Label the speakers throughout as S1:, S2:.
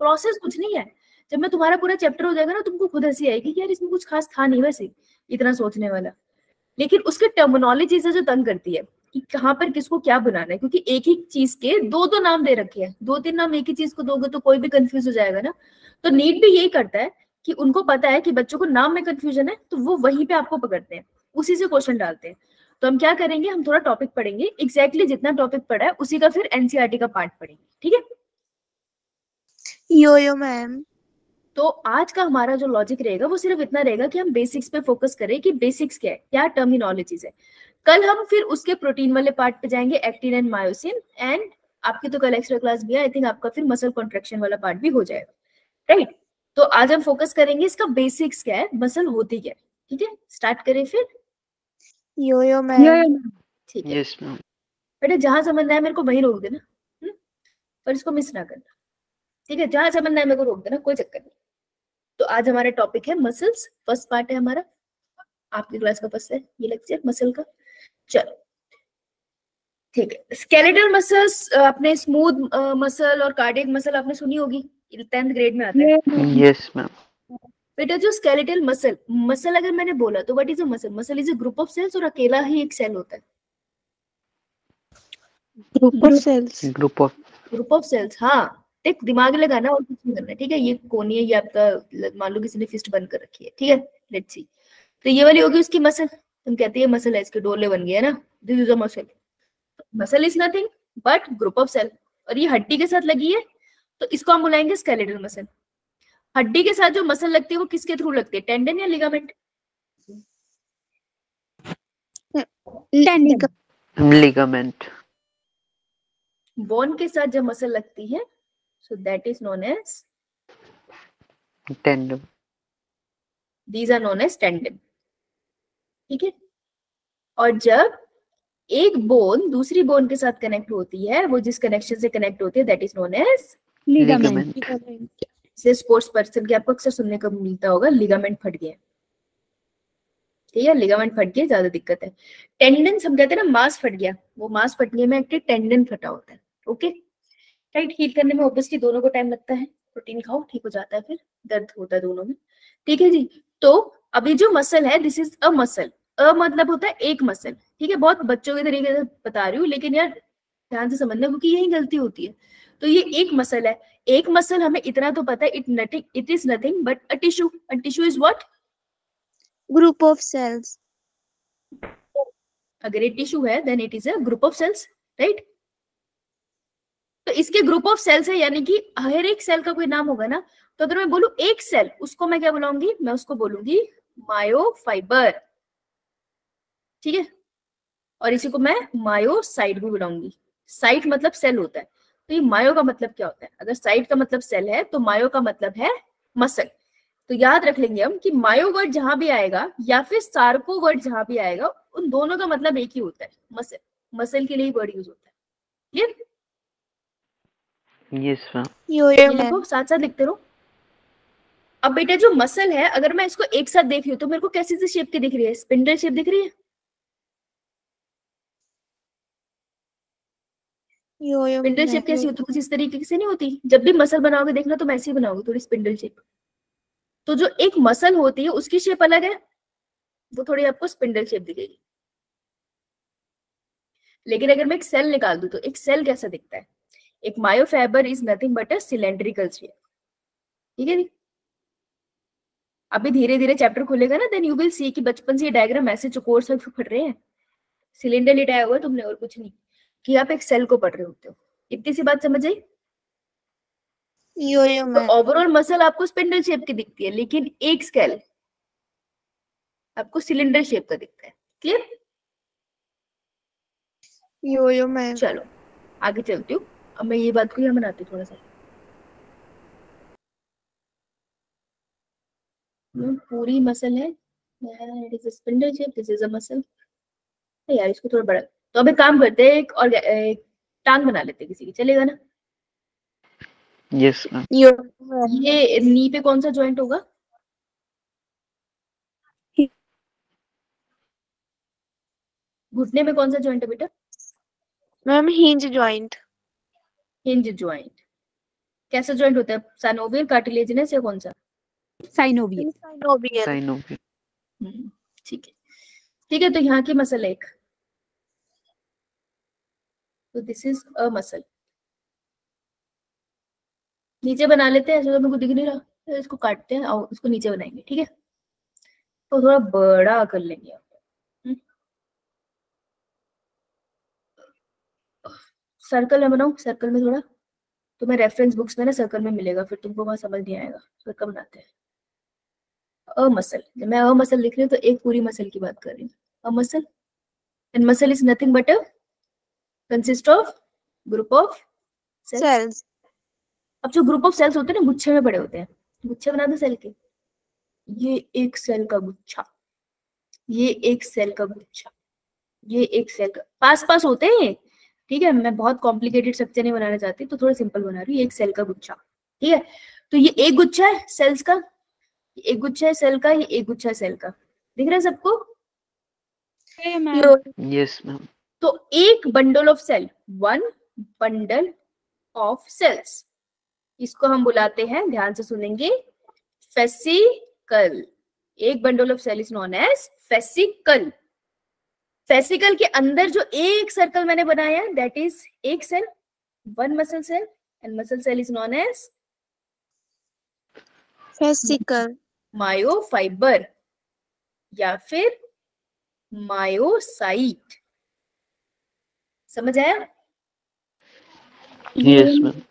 S1: Process कुछ नहीं है। जब मैं तुम्हारा पूरा चैप्टर हो जाएगा ना, तुमको खुद हंसी आएगी कि यार इसमें कुछ खास था नहीं वैसे इतना सोचने वाला, लेकिन उसके टर्मिनोलॉजी से जो तंग करती है कि कहाँ पर किसको क्या बनाना है, क्योंकि एक ही चीज के दो दो नाम दे रखे हैं, दो तीन नाम एक ही चीज को दोगे तो कोई भी कंफ्यूज हो जाएगा ना। तो नीट भी यही करता है कि उनको पता है कि बच्चों को नाम में कंफ्यूजन है, तो वो वहीं पे आपको पकड़ते हैं, उसी से क्वेश्चन डालते हैं। तो हम क्या करेंगे, हम थोड़ा टॉपिक पढ़ेंगे, एग्जैक्टली जितना टॉपिक पढ़ा है उसी का फिर एनसीईआरटी का पार्ट पढ़ेंगे, ठीक है।
S2: यो मैम।
S1: तो आज का हमारा जो लॉजिक रहेगा वो सिर्फ इतना रहेगा कि हम बेसिक्स पे फोकस करें कि बेसिक्स क्या है, क्या टर्मिनोलॉजीज है। कल हम फिर उसके प्रोटीन वाले पार्ट पे जाएंगे, एक्टिन एंड मायोसिन, एंड आपकी तो कल एक्स्ट्रा क्लास भी है, आई थिंक आपका फिर मसल कॉन्ट्रेक्शन वाला पार्ट भी हो जाएगा, राइट। तो आज हम फोकस करेंगे इसका बेसिक्स क्या है, मसल होती क्या है, ठीक है। स्टार्ट करें फिर।
S2: यो मैम।
S1: ठीक है
S3: यस मैम।
S1: बेटा, जहां समझना है मेरे को वहीं रोक देना, पर इसको मिस ना करना, ठीक है। जहां समझना है मेरे को रोक देना, कोई चक्कर नहीं। तो आज हमारा टॉपिक है मसल्स, फर्स्ट पार्ट है हमारा, आपकी क्लास का फर्स्ट है ये लेक्चर मसल का। चलो ठीक है। स्केलेटल मसल्स आपने स्मूथ मसल और कार्डियक मसल आपने सुनी होगी, 10th ग्रेड में आता है।
S3: Yes ma'am.
S1: बेटा जो स्केलेटल मसल, मसल अगर मैंने बोला तो what is a muscle, muscle is a group of cells और अकेला ही एक सेल होता है।
S3: ग्रुप ऑफ
S1: सेल्स, हाँ। एक दिमाग लगाना और कुछ नहीं करना, ठीक है। ये कोनी है, ये आपका मान लो किसी ने फिस्ट बंद कर रखी है, ठीक है। लेट्स सी, तो ये वाली होगी उसकी मसल, तुम कहते हैं मसल है, इसके डोले बन गए ना, this is a muscle. Muscle is nothing but group of cell, और ये हड्डी के साथ लगी है तो इसको हम बुलाएंगे स्केलेटल मसल। हड्डी के साथ जो मसल लगती है वो किसके थ्रू लगती है, टेंडन या लिगामेंट?
S3: लिगामेंट।
S1: बोन के साथ जब मसल लगती है so that is known as
S3: tendon.
S1: These are known as tendon, ठीक है। और जब एक बोन दूसरी बोन के साथ कनेक्ट होती है, वो जिस कनेक्शन से कनेक्ट होती है that is known as
S3: ligament.
S1: जैसे स्पोर्ट्स पर्सन के आपको अक्सर सुनने को मिलता होगा, लिगामेंट फट गया, ठीक है। लिगामेंट फट गया, ज्यादा दिक्कत है। टेंडन हम कहते हैं ना मांस फट गया, वो मांस फटने में एक टेंडन फटा होता है, ओके। राइट, हील करने में ऑब्वियसली दोनों को टाइम लगता है, प्रोटीन खाओ ठीक हो जाता है, फिर दर्द होता है दोनों में, ठीक है जी। तो अभी जो मसल है दिस इज अ मसल, अ मतलब होता है एक मसल, ठीक है। बहुत बच्चों के तरीके से बता रही हूँ लेकिन यार ध्यान से समझना, क्योंकि यही गलती होती है। तो ये एक मसल है, एक मसल हमें इतना तो पता है, it is nothing but a tissue, a tissue is what,
S2: group of cells.
S1: अगर ये टिश्यू है then it is a group of cells, right. तो इसके ग्रुप ऑफ सेल्स है, यानी कि हर एक सेल का कोई नाम होगा ना। तो अगर मैं बोलूं एक सेल, उसको मैं क्या बुलाऊंगी, मैं उसको बोलूंगी मायोफाइबर, ठीक है। और इसी को मैं मायोसाइट भी बुलाऊंगी, साइट मतलब सेल होता है। तो ये मायो का मतलब क्या होता है, अगर साइट का मतलब सेल है तो मायो का मतलब है मसल। तो याद रख लेंगे हम कि मायो वर्ड जहां भी आएगा या फिर सार्को वर्ड जहां भी आएगा, उन दोनों का मतलब एक ही होता है, मसल। मसल के लिए वर्ड यूज होता है, क्लियर।
S3: Yes ma'am.
S2: यो
S1: ये
S2: मैम।
S1: लिखो, साथ साथ लिखते रहो। अब बेटा जो मसल है अगर मैं इसको एक साथ देख रही हूँ तो मेरे को कैसी सी शेप की दिख रही है, स्पिंडल शेप दिख रही है।
S2: यो
S1: स्पिंडल शेप कैसी होती है, कुछ इस तरीके से नहीं होती, जब भी मसल बनाओगे देखना तुम ऐसे ही बनाओगे, थोड़ी स्पिंडल शेप। तो जो एक मसल होती है उसकी शेप अलग है, वो थोड़ी आपको स्पिंडल शेप दिखेगी। लेकिन अगर मैं एक सेल निकाल दूं तो एक सेल कैसा दिखता है, एक myofibre is nothing but a cylindrical shape, ठीक है जी। अभी धीरे धीरे चैप्टर खुलेगा ना, देन यू विल सी कि बचपन से ये डायग्राम ऐसे चौकोर से पढ़ रहे हैं, सिलेंडर लिटाया हुआ है तुमने और कुछ नहीं, कि आप एक सेल को पढ़ रहे होते हो। इतनी सी बात समझ आई।
S2: यो
S1: तो
S2: मैम।
S1: ओवरऑल मसल आपको स्पिंडल शेप की दिखती है, लेकिन एक स्केल आपको सिलेंडर शेप का दिखता है, क्लियर।
S2: यो मैम।
S1: चलो आगे चलती हूँ, अब मैं ये बात को यहाँ बनाती हूँ थोड़ा सा। पूरी मसल है, it is spindle shape, this is a muscle. यार इसको थोड़ा बड़ा, तो अब एक काम करते हैं, एक टांग बना लेते हैं किसी की, चलेगा ना।
S3: Yes ma'am.
S2: यो
S1: ये नी पे कौन सा जॉइंट होगा, घुटने में कौन सा जॉइंट है बेटा,
S2: ma'am hinge joint.
S1: Hinge joint. कैसा ज्वाइंट होता है? साइनोवियल, कार्टिलेजिनस या कौन सा?
S4: साइनोवियल।
S3: साइनोवियल।
S1: ठीक है, ठीक है। तो यहाँ की मसल एक, तो दिस इज अ मसल। नीचे बना लेते हैं, ऐसा तो मेरे को दिख नहीं रहा, तो इसको काटते हैं और इसको नीचे बनाएंगे, ठीक है। तो थोड़ा बड़ा कर लेंगे आप। सर्कल में बनाऊं, सर्कल में थोड़ा, तो मैं रेफरेंस बुक्स में ना सर्कल में मिलेगा, फिर तुमको वहां समझ नहीं आएगा। सर्कल बनाते हैं। अ मसल, जब मैं अ मसल लिख रही हूँ तो एक पूरी मसल की बात कर रही हूँ। A muscle, and muscle is nothing but a consist of group of
S2: cells.
S1: अब जो ग्रुप ऑफ सेल्स होते हैं ना, गुच्छे में पड़े होते हैं। गुच्छे बना दो सेल के, ये एक सेल का गुच्छा, ये एक सेल का गुच्छा, ये एक सेल का, पास पास होते हैं, ठीक है। मैं बहुत कॉम्प्लिकेटेड स्ट्रक्चर नहीं बनाना चाहती, तो थोड़ा सिंपल बना रही हूँ। एक सेल का गुच्छा, ठीक है। तो ये एक गुच्छा है सेल्स का, ये एक गुच्छा है सेल का, ये एक गुच्छा है सेल का। दिख रहा है सबको?
S3: Yes ma'am.
S1: तो एक bundle of cell, one bundle of cells, इसको हम बुलाते हैं, ध्यान से सुनेंगे, फेसिकल। एक bundle of cell is known as fascicle. Fascicle के अंदर जो एक सर्कल मैंने बनाया है, दैट इज एक cell, one muscle cell, and muscle cell is known as
S2: Vesicle.
S1: Myofibre या फिर मायोसाइट। समझ आया?
S3: Yes ma'am.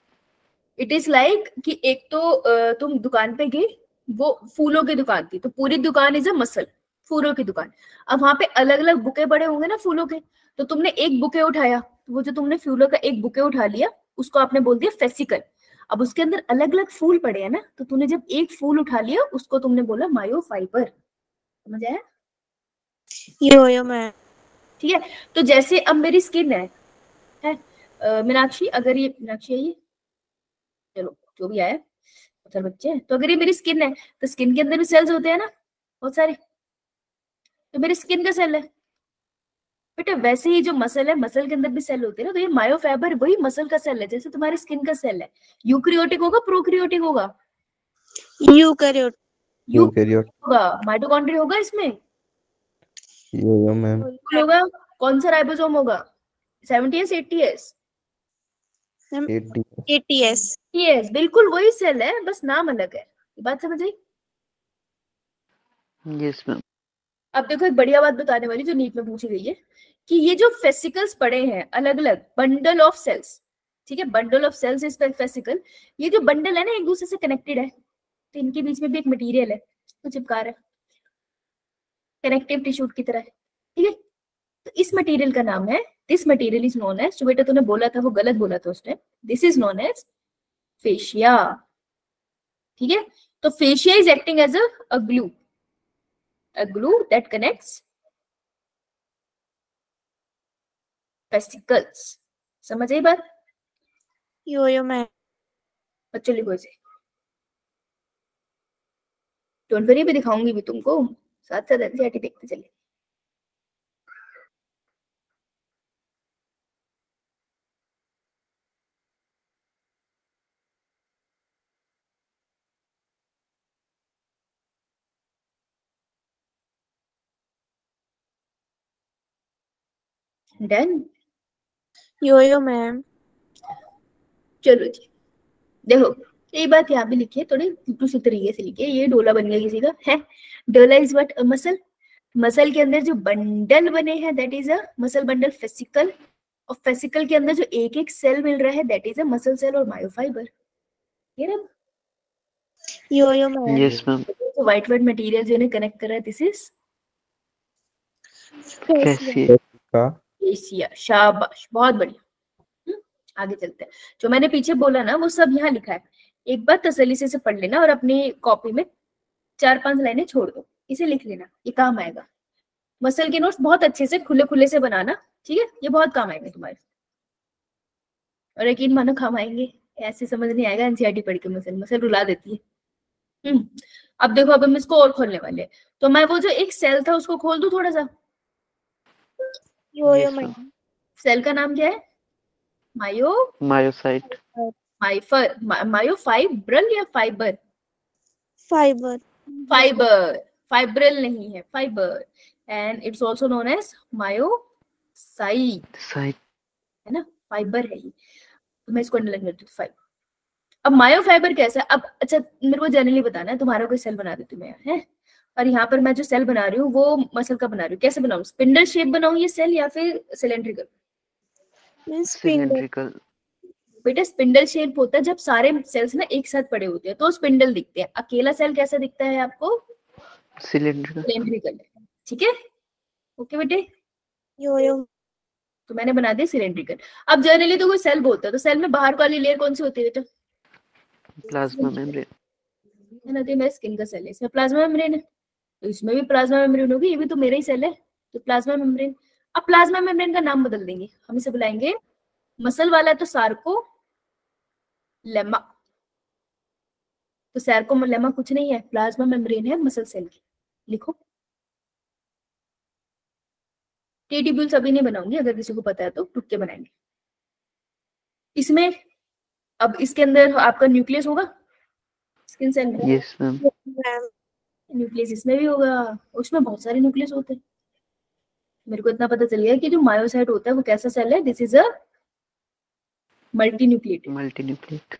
S1: It is like कि एक तो तुम दुकान पे गए, वो फूलों की दुकान थी, तो पूरी दुकान इज अ मसल, फूलों की दुकान। अब वहां पे अलग अलग बुके पड़े होंगे ना फूलों के, तो तुमने एक बुके उठाया, तो वो जो तुमने फूलों का एक बुके उठा लिया, उसको आपने बोल दिया फेसिकल। अब उसके अंदर अलग अलग फूल पड़े हैं ना, तो तूने जब एक फूल उठा लिया, उसको तुमने बोला मायोफाइबर। समझ आया?
S2: Yo-yo man.
S1: ठीक है। तो जैसे अब मेरी स्किन है मीनाक्षी, अगर ये मीनाक्षी है, ये चलो जो भी आया, पत्थर बच्चे हैं, तो अगर ये मेरी स्किन है, तो स्किन के अंदर भी सेल्स होते हैं ना बहुत सारे, तो मेरी स्किन का सेल है बेटा। वैसे ही जो मसल है, मसल के अंदर भी सेल होते हैं ना, तो ये मायोफाइबर वही मसल का सेल है, जैसे तुम्हारी स्किन का सेल है। यूकैरियोटिक होगा, प्रोकैरियोटिक होगा?
S2: Eukaryote.
S1: यूकैरियोटिक होगा। माइटोकॉन्ड्रिया होगा इसमें?
S5: यो मैम।
S1: होगा। कौन सा राइबोसोम होगा? 70s 80s?
S2: 80s.
S1: यस, बिल्कुल वही सेल है, बस नाम अलग है। ये बात समझ आई?
S3: Yes ma'am.
S1: अब देखो, एक बढ़िया बात बताने वाली जो नीट में पूछी गई है, कि ये जो फेसिकल्स पड़े हैं अलग अलग, बंडल ऑफ सेल्स, ठीक है, bundle of cells is fascicle. ये जो बंडल है ना, एक दूसरे से कनेक्टेड है, तो इनके बीच में भी एक मटेरियल है तो चिपका रहा है, कनेक्टिव टिश्यू की तरह है, ठीक है। तो इस मटेरियल का नाम है, this material is known as, जो बेटा तूने बोला था वो गलत बोला था उस time, this is known as fascia, ठीक है। तो fascia is acting as a glue, a glue that connects vesicles। समझ आई बात?
S2: Yo-yo man.
S1: बच्चों लिखो इसे, डोंट वरी, भी दिखाऊंगी भी तुमको, साथ साथ एनसीईआरटी देखते चले। डन?
S2: Yo-yo man.
S1: चलो जी, देखो एक बात यहाँ भी लिखी है, थोड़ी दूसरी तरीके से लिखी है, ये डोला बन गया किसी का है। डोला is what? A muscle. Muscle के अंदर जो बंडल बने हैं, that is a muscle bundle, fascicle. और फेसिकल के अंदर जो एक एक सेल मिल रहा है, that is a muscle cell और मायोफाइबर। ये ना
S2: Yo-yo man.
S3: Yes ma'am.
S1: तो व्हाइट व्हाइट मटेरियल जो इन्हें कनेक्ट कर रहा है, दिस इज
S3: फेसिया।
S5: का
S1: फेशिया। शाबाश, बहुत बढ़िया। आगे चलते हैं। जो मैंने पीछे बोला ना, वो सब यहाँ लिखा है, एक बार तसल्ली से इसे पढ़ लेना और अपनी कॉपी में 4-5 लाइनें छोड़ दो, इसे लिख लेना, ये काम आएगा। मसल के नोट्स बहुत अच्छे से खुले खुले से बनाना, ठीक है, ये बहुत काम आएंगे तुम्हारे। और यकीन मानो काम आएंगे, ऐसे समझ नहीं आएगा एनसीईआरटी पढ़ के, मसल मसल रुला देती है। अब देखो, अब हम इसको और खोलने वाले हैं, तो मैं वो जो एक सेल था उसको खोल दूं थोड़ा सा।
S2: Yo-yo
S3: yes
S2: man.
S3: Ma'am.
S1: Cell का नाम क्या है? मायोसाइट।
S3: मायोसाइट।
S1: मायोफाइब्रल या फाइबर?
S2: फाइबर
S1: फाइबर, फाइब्रल नहीं है, fibre. And it's also known as myocyte,
S3: Side.
S1: है ना, फाइबर है ये। तो मैं इसको अंडरलाइन करती हूँ, फाइबर। अब मायोफाइबर कैसा है? अब अच्छा मेरे को जनरली बताना है, तुम्हारा कोई सेल बना देती हूँ मैं, है, और यहाँ पर मैं जो सेल बना रही हूँ वो मसल का बना रही हूँ। कैसे बनाऊँ? स्पिंडल शेप बनाऊँ ये सेल या फिर सिलेंड्रिकल?
S2: Means spindle.
S3: Cylindrical.
S1: बेटा स्पिंडल शेप होता है जब सारे सेल्स ना एक साथ पड़े होते हैं तो स्पिंडल दिखते हैं। अकेला सेल कैसा दिखता है आपको?
S3: Cylindrical.
S1: सिलेंड्रिकल। ठीक है, ओके बेटे।
S2: योयो
S1: तो मैंने बना दिया सिलेंड्रिकल। अब जनरली तो कोई सेल बोलता है, तो सेल में बाहर वाली लेयर कौन सी होती है बेटा?
S3: Plasma membrane.
S1: है ना, तो ये मेरे स्किन का सेल है, इसमें प्लाज्मा मेम्ब्रेन है, तो इसमें भी प्लाज्मा मेम्ब्रेन होगी, ये भी तो मेरा ही सेल है, तो प्लाज्मा मेम्ब्रेन। अब प्लाज्मा मेम्ब्रेन का नाम बदल देंगे, हम इसे बुलाएंगे, मसल वाला है तो सार्को लेमा, तो सार्को लेमा कुछ नहीं है, प्लाज्मा मेम्ब्रेन है मसल सेल की। लिखो। टेट्यूब्यूल्स अभी नहीं बनाऊंगी, अगर किसी को पता है तो टुक के बनाएंगे इसमें। अब इसके अंदर आपका न्यूक्लियस होगा, स्किन सेल में
S3: Yes, ma'am.
S2: मैम।
S1: न्यूक्लियस इसमें भी होगा, उसमें बहुत सारे न्यूक्लियस होते हैं। मेरे को इतना पता चल गया कि जो मायोसाइट होता है वो कैसा सेल है, this is a multinucleated.
S3: Multinucleate.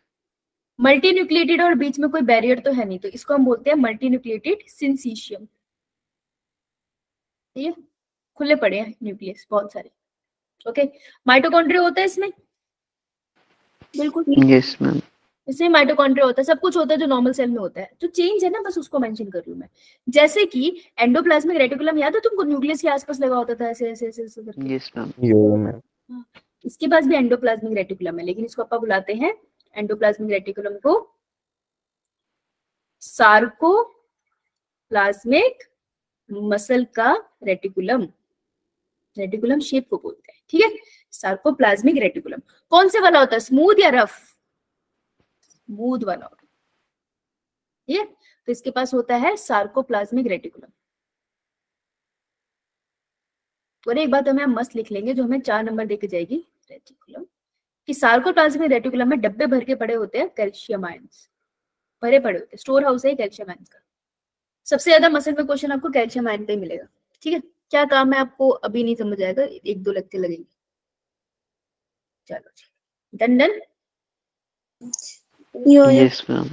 S1: Multinucleated और बीच में कोई बैरियर तो है नहीं, तो इसको हम बोलते हैं मल्टीन्यूक्लिएटेड सिंसीशियम। ठीक है, खुले पड़े हैं न्यूक्लियस बहुत सारे। ओके, माइटोकॉन्ड्रिया होता है इसमें, बिल्कुल
S3: Yes, ma'am.
S1: इसमें माइटोकॉन्ड्रिया होता है, सब कुछ होता है जो नॉर्मल सेल में होता है। जो चेंज है ना बस उसको मेंशन कर रही हूँ मैं। जैसे कि एंडोप्लाज्मिक रेटिकुलम, याद है तुमको, न्यूक्लियस के आसपास लगा होता था ऐसे ऐसे ऐसे ऐसे करके।
S3: Yes, ma'am.
S5: योयो मैम।
S1: हाँ, इसके पास भी एंडोप्लाज्मिक रेटिकुलम है, लेकिन इसको अपन बुलाते हैं एंडोप्लाज्मिक रेटिकुलम को सार्कोप्लाज्मिक मसल का रेटिकुलम, रेटिकुलम शेप को बोलते हैं। ठीक है, सार्कोप्लाज्मिक रेटिकुलम कौन से वाला होता है, स्मूथ या रफ? स्मूथ वाला होता है। ठीक है, तो इसके पास होता है सार्कोप्लाज्मिक रेटिकुलम। और एक बात हमें हम मस्त लिख लेंगे जो हमें 4 नंबर देके जाएगी रेटिकुलम, कि सार्कोप्लाज्मिक रेटिकुलम में डब्बे भर के पड़े होते हैं कैल्शियम आयंस, भरे पड़े होते हैं, स्टोर हाउस है कैल्शियम आयंस का। सबसे ज्यादा मसल में क्वेश्चन आपको कैल्शियम आयन पे ही मिलेगा। ठीक है, क्या काम है आपको अभी नहीं समझ आएगा, 1-2 लेक्चर लगेंगे। चलो जी, डन डन।
S2: योयो
S3: Yes, ma'am.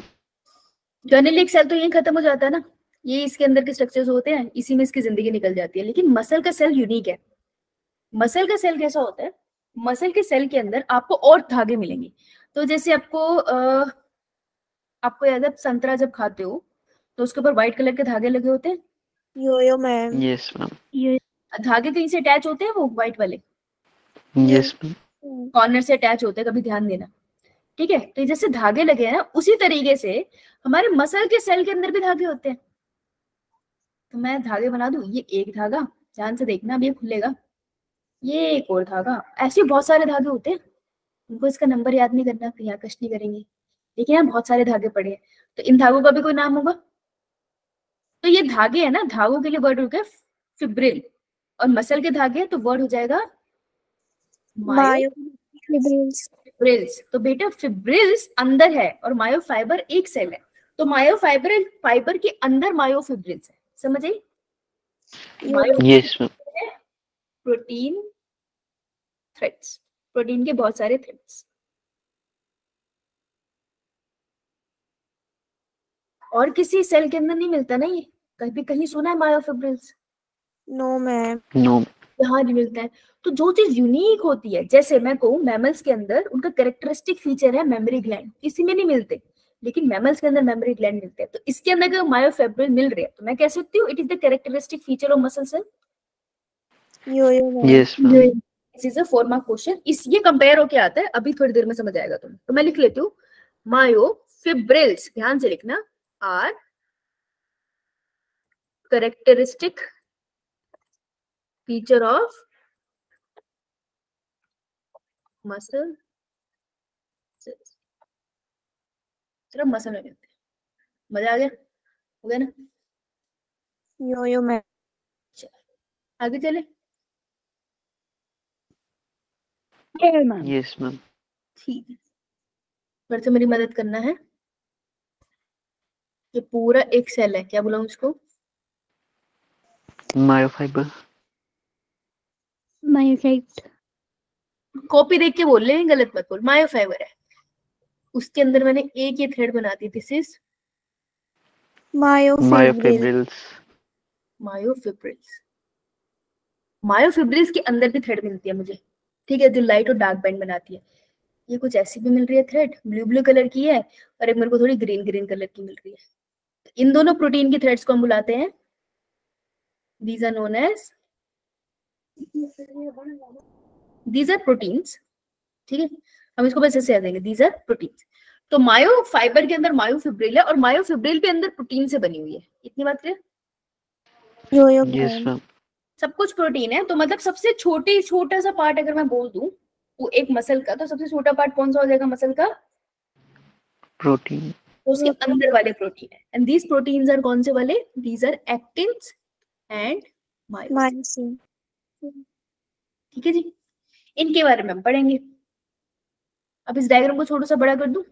S1: जनरली एक सेल तो यही खत्म हो जाता है ना, ये इसके अंदर के स्ट्रक्चर्स होते हैं, इसी में इसकी जिंदगी निकल जाती है। लेकिन मसल का सेल यूनिक है। मसल का सेल कैसा होता है? मसल के सेल के अंदर आपको और धागे मिलेंगे। तो जैसे आपको याद है संतरा जब खाते हो तो उसके ऊपर व्हाइट कलर के धागे लगे होते हैं,
S2: योयो मैम।
S3: Yes, ma'am.
S2: ये
S1: धागे कहीं से अटैच होते हैं वो व्हाइट वाले,
S3: Yes, ma'am.
S1: कॉर्नर से अटैच होते हैं, कभी ध्यान देना। ठीक है, तो जैसे धागे लगे हैं ना, उसी तरीके से हमारे मसल के सेल के अंदर भी धागे होते हैं। तो मैं धागे बना दूं, ये एक धागा, ध्यान से देखना, अब ये खुलेगा, ये एक और धागा, ऐसे बहुत सारे धागे होते हैं। उनको इसका नंबर याद नहीं करना, यहाँ कष्ट नहीं करेंगे, लेकिन यहाँ बहुत सारे धागे पड़े हैं, तो इन धागों का भी कोई नाम होगा। तो ये धागे है ना, धागों के लिए वर्ड हो गया फिब्रिल, और मसल के धागे हैं तो वर्ड हो जाएगा
S2: मायो फिब्रिल्स।
S1: फिब्रिल्स। तो बेटा फिब्रिल्स अंदर है और मायोफाइबर एक सेल है, तो मायोफाइबर फाइबर के अंदर मायोफिब्रिल्स है, समझ आई?
S3: Yes, ma'am.
S1: Protein threads, protein के बहुत सारे थ्रेड्स। और किसी सेल के अंदर नहीं मिलता ना ये, कभी कहीं सुना है मायोफिब्रिल्स?
S2: No ma'am.
S3: No.
S1: यहाँ नहीं मिलता है। तो जो चीज यूनिक होती है, जैसे मैं कहूँ मैमल्स के अंदर उनका कैरेक्टरिस्टिक फीचर है मेमोरी ग्लैंड, किसी में नहीं मिलते, लेकिन मैमल्स के अंदर मेमोरी ग्लैंड मिलते हैं। तो इसके अंदर अगर मायोफिब्रिल मिल रहे हैं तो मैं कह सकती हूँ it is the characteristic feature of muscle cell.
S2: Yoyo ma'am.
S3: Yes, ma'am.
S1: This is a form of question, इस ये कंपेयर होके आता है, अभी थोड़ी देर में समझ आएगा तुम्हें। तो मैं लिख लेती हूँ, मायोफिब्रिल्स ध्यान से लिखना, are characteristic feature of muscle cells. सिर्फ मसल में मिलते हैं। मजा आ गया, हो गया ना?
S2: Yoyo ma'am.
S1: आगे चले।
S3: Yes, ma'am.
S1: ठीक है, फिर से मेरी मदद करना है। ये पूरा एक सेल है, क्या बुलाऊं इसको?
S3: मायोफाइबर।
S2: मायोसाइट।
S1: कॉपी देख के बोल ले, गलत मत बोल। मायोफाइबर है, उसके अंदर मैंने एक ये थ्रेड बना दी। This is
S3: myofibrils.
S1: Myofibrils. Myofibrils के अंदर भी थ्रेड मिलती है मुझे, ठीक है, जो लाइट और डार्क बैंड बनाती है। ये कुछ ऐसी भी मिल रही है थ्रेड, ब्लू ब्लू कलर की है, और एक मेरे को थोड़ी ग्रीन ग्रीन कलर की मिल रही है। इन दोनों प्रोटीन की थ्रेड्स को हम बुलाते हैं, these are known as, these are proteins, ठीक है। हम इसको बस ऐसे याद देंगे, दीज आर प्रोटीन्स। तो मायोफाइबर के अंदर मायोफिब्रिल है, और मायोफिब्रिल भी अंदर प्रोटीन से बनी हुई है। इतनी बात क्लियर?
S2: यो
S3: यस मैम।
S1: सब कुछ प्रोटीन है। तो मतलब सबसे छोटा सा पार्ट अगर मैं बोल दूं वो एक मसल का, तो सबसे छोटा पार्ट कौन सा हो जाएगा मसल का?
S3: प्रोटीन।
S1: तो उसके अंदर वाले प्रोटीन है। एंड दीज प्रोटीन्स आर कौन से वाले? These are actins and myosin.
S2: Myosin.
S1: ठीक है जी, इनके बारे में हम पढ़ेंगे। अब इस डायग्राम को थोड़ा सा बड़ा कर दूं।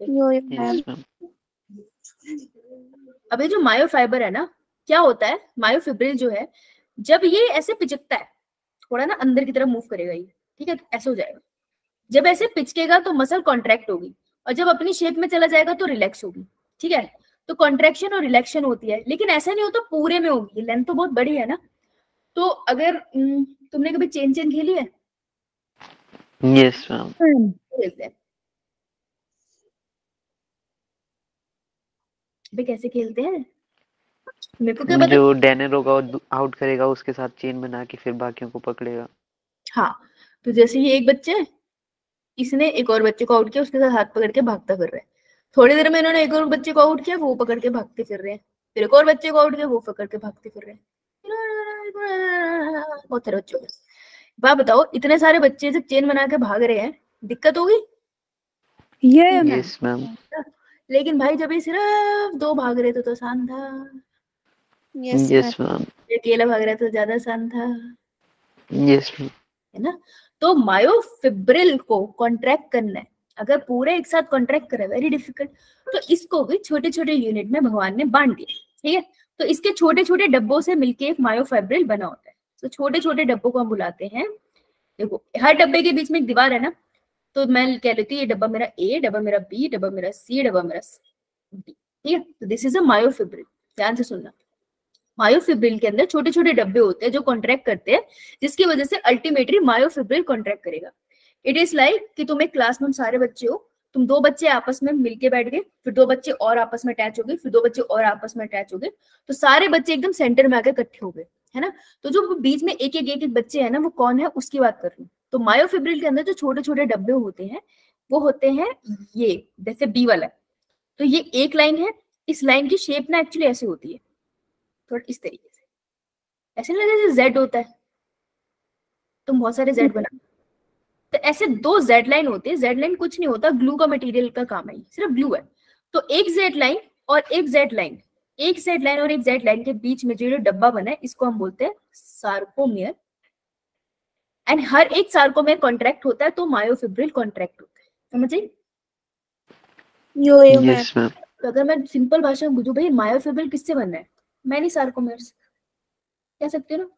S2: यो
S3: यस मैम।
S1: अब ये जो मायोफाइबर है ना, क्या होता है, मायोफिब्रिल जो है, जब ये ऐसे पिचकता है, थोड़ा ना अंदर की तरफ मूव करेगा ये, ठीक है, ऐसे हो जाएगा। जब ऐसे पिचकेगा तो मसल कॉन्ट्रैक्ट होगी, और जब अपनी शेप में चला जाएगा तो रिलैक्स होगी, ठीक है। तो कॉन्ट्रैक्शन और रिलैक्शन होती है, लेकिन ऐसा नहीं होता पूरे में होगी, लेंथ तो बहुत बड़ी है ना। तो अगर तुमने कभी चेन चेन खेली है?
S3: Yes ma'am.
S1: खेलते हैं भाई, कैसे खेलते हैं मेरे को क्या पता।
S3: जो डैनर होगा वो आउट करेगा, उसके साथ चेन बना के फिर बाकियों को पकड़ेगा।
S1: हाँ, तो जैसे ये एक बच्चा है, इसने एक और बच्चे को आउट किया, उसके साथ हाथ पकड़ के भागता फिर रहा है। थोड़ी देर में इन्होंने एक और बच्चे को आउट किया, वो पकड़ के भागते फिर रहे हैं। फिर एक और बच्चे को आउट किया, वो पकड़ के भागते फिर रहे हैं। बहुत सारे बच्चे हो गए। बात बताओ, इतने सारे बच्चे जब चेन बना के भाग रहे हैं, दिक्कत होगी?
S3: Yes ma'am.
S1: लेकिन भाई जब ये सिर्फ दो भाग रहे थे तो आसान था,
S3: यस मैम।
S1: अकेला भाग रहा था तो ज्यादा आसान था,
S3: यस मैम।
S1: है ना। तो मायोफिब्रिल को कॉन्ट्रैक्ट करना है, अगर पूरे एक साथ कॉन्ट्रैक्ट करे वेरी डिफिकल्ट। तो इसको भी छोटे छोटे यूनिट में भगवान ने बांट दिया, ठीक है। तो इसके छोटे छोटे डब्बों से मिलके एक मायोफिब्रिल बना होता है। तो छोटे छोटे डब्बों को हम बुलाते हैं, देखो हर डब्बे के बीच में एक दीवार है ना, तो मैं कह लेती हूँ ये डब्बा मेरा ए, डब्बा मेरा बी, डब्बा मेरा सी, डब्बा मेरा डी, ठीक है। तो दिस इज अ मायोफिब्रिल। ध्यान से सुनना, मायोफिब्रिल के अंदर छोटे छोटे डब्बे होते हैं जो कॉन्ट्रैक्ट करते हैं, जिसकी वजह से अल्टीमेटली मायोफिब्रिल कॉन्ट्रैक्ट करेगा। इट इज लाइक कि तुम एक क्लास में सारे बच्चे हो, तुम दो बच्चे आपस में मिलके बैठ गए, फिर दो बच्चे और आपस में अटैच हो गए, फिर दो बच्चे और आपस में अटैच हो गए, तो सारे बच्चे एकदम सेंटर में आकर इकट्ठे हो गए, है ना। तो जो बीच में एक एक बच्चे है ना, वो कौन है उसकी बात कर रही हूँ। तो मायोफिब्रिल के अंदर जो छोटे छोटे डब्बे होते हैं वो होते हैं ये, जैसे बी वाला। तो ये एक लाइन है, इस लाइन की शेप ना एक्चुअली ऐसे होती है, थोड़ा इस तरीके से, ऐसे नहीं लगता जैसे जेड होता है, तुम बहुत सारे जेड बना, तो ऐसे दो जेड लाइन होते हैं। जेड लाइन कुछ नहीं होता, ग्लू का मटेरियल का काम है, सिर्फ ग्लू है। तो एक जेड लाइन और एक जेड लाइन, एक जेड लाइन और एक जेड लाइन के बीच में जो डब्बा बना है, इसको हम बोलते हैं सार्कोमियर। एंड हर एक सार्कोमियर कॉन्ट्रैक्ट होता है तो मायोफिब्रिल कॉन्ट्रैक्ट होता है, समझे?
S2: यो मैम।
S3: Yes ma'am.
S1: तो अगर मैं सिंपल भाषा में बुझू, भाई मायोफिब्रिल किससे बनना है, मैनी सार्कोमियर्स कह सकते हो ना।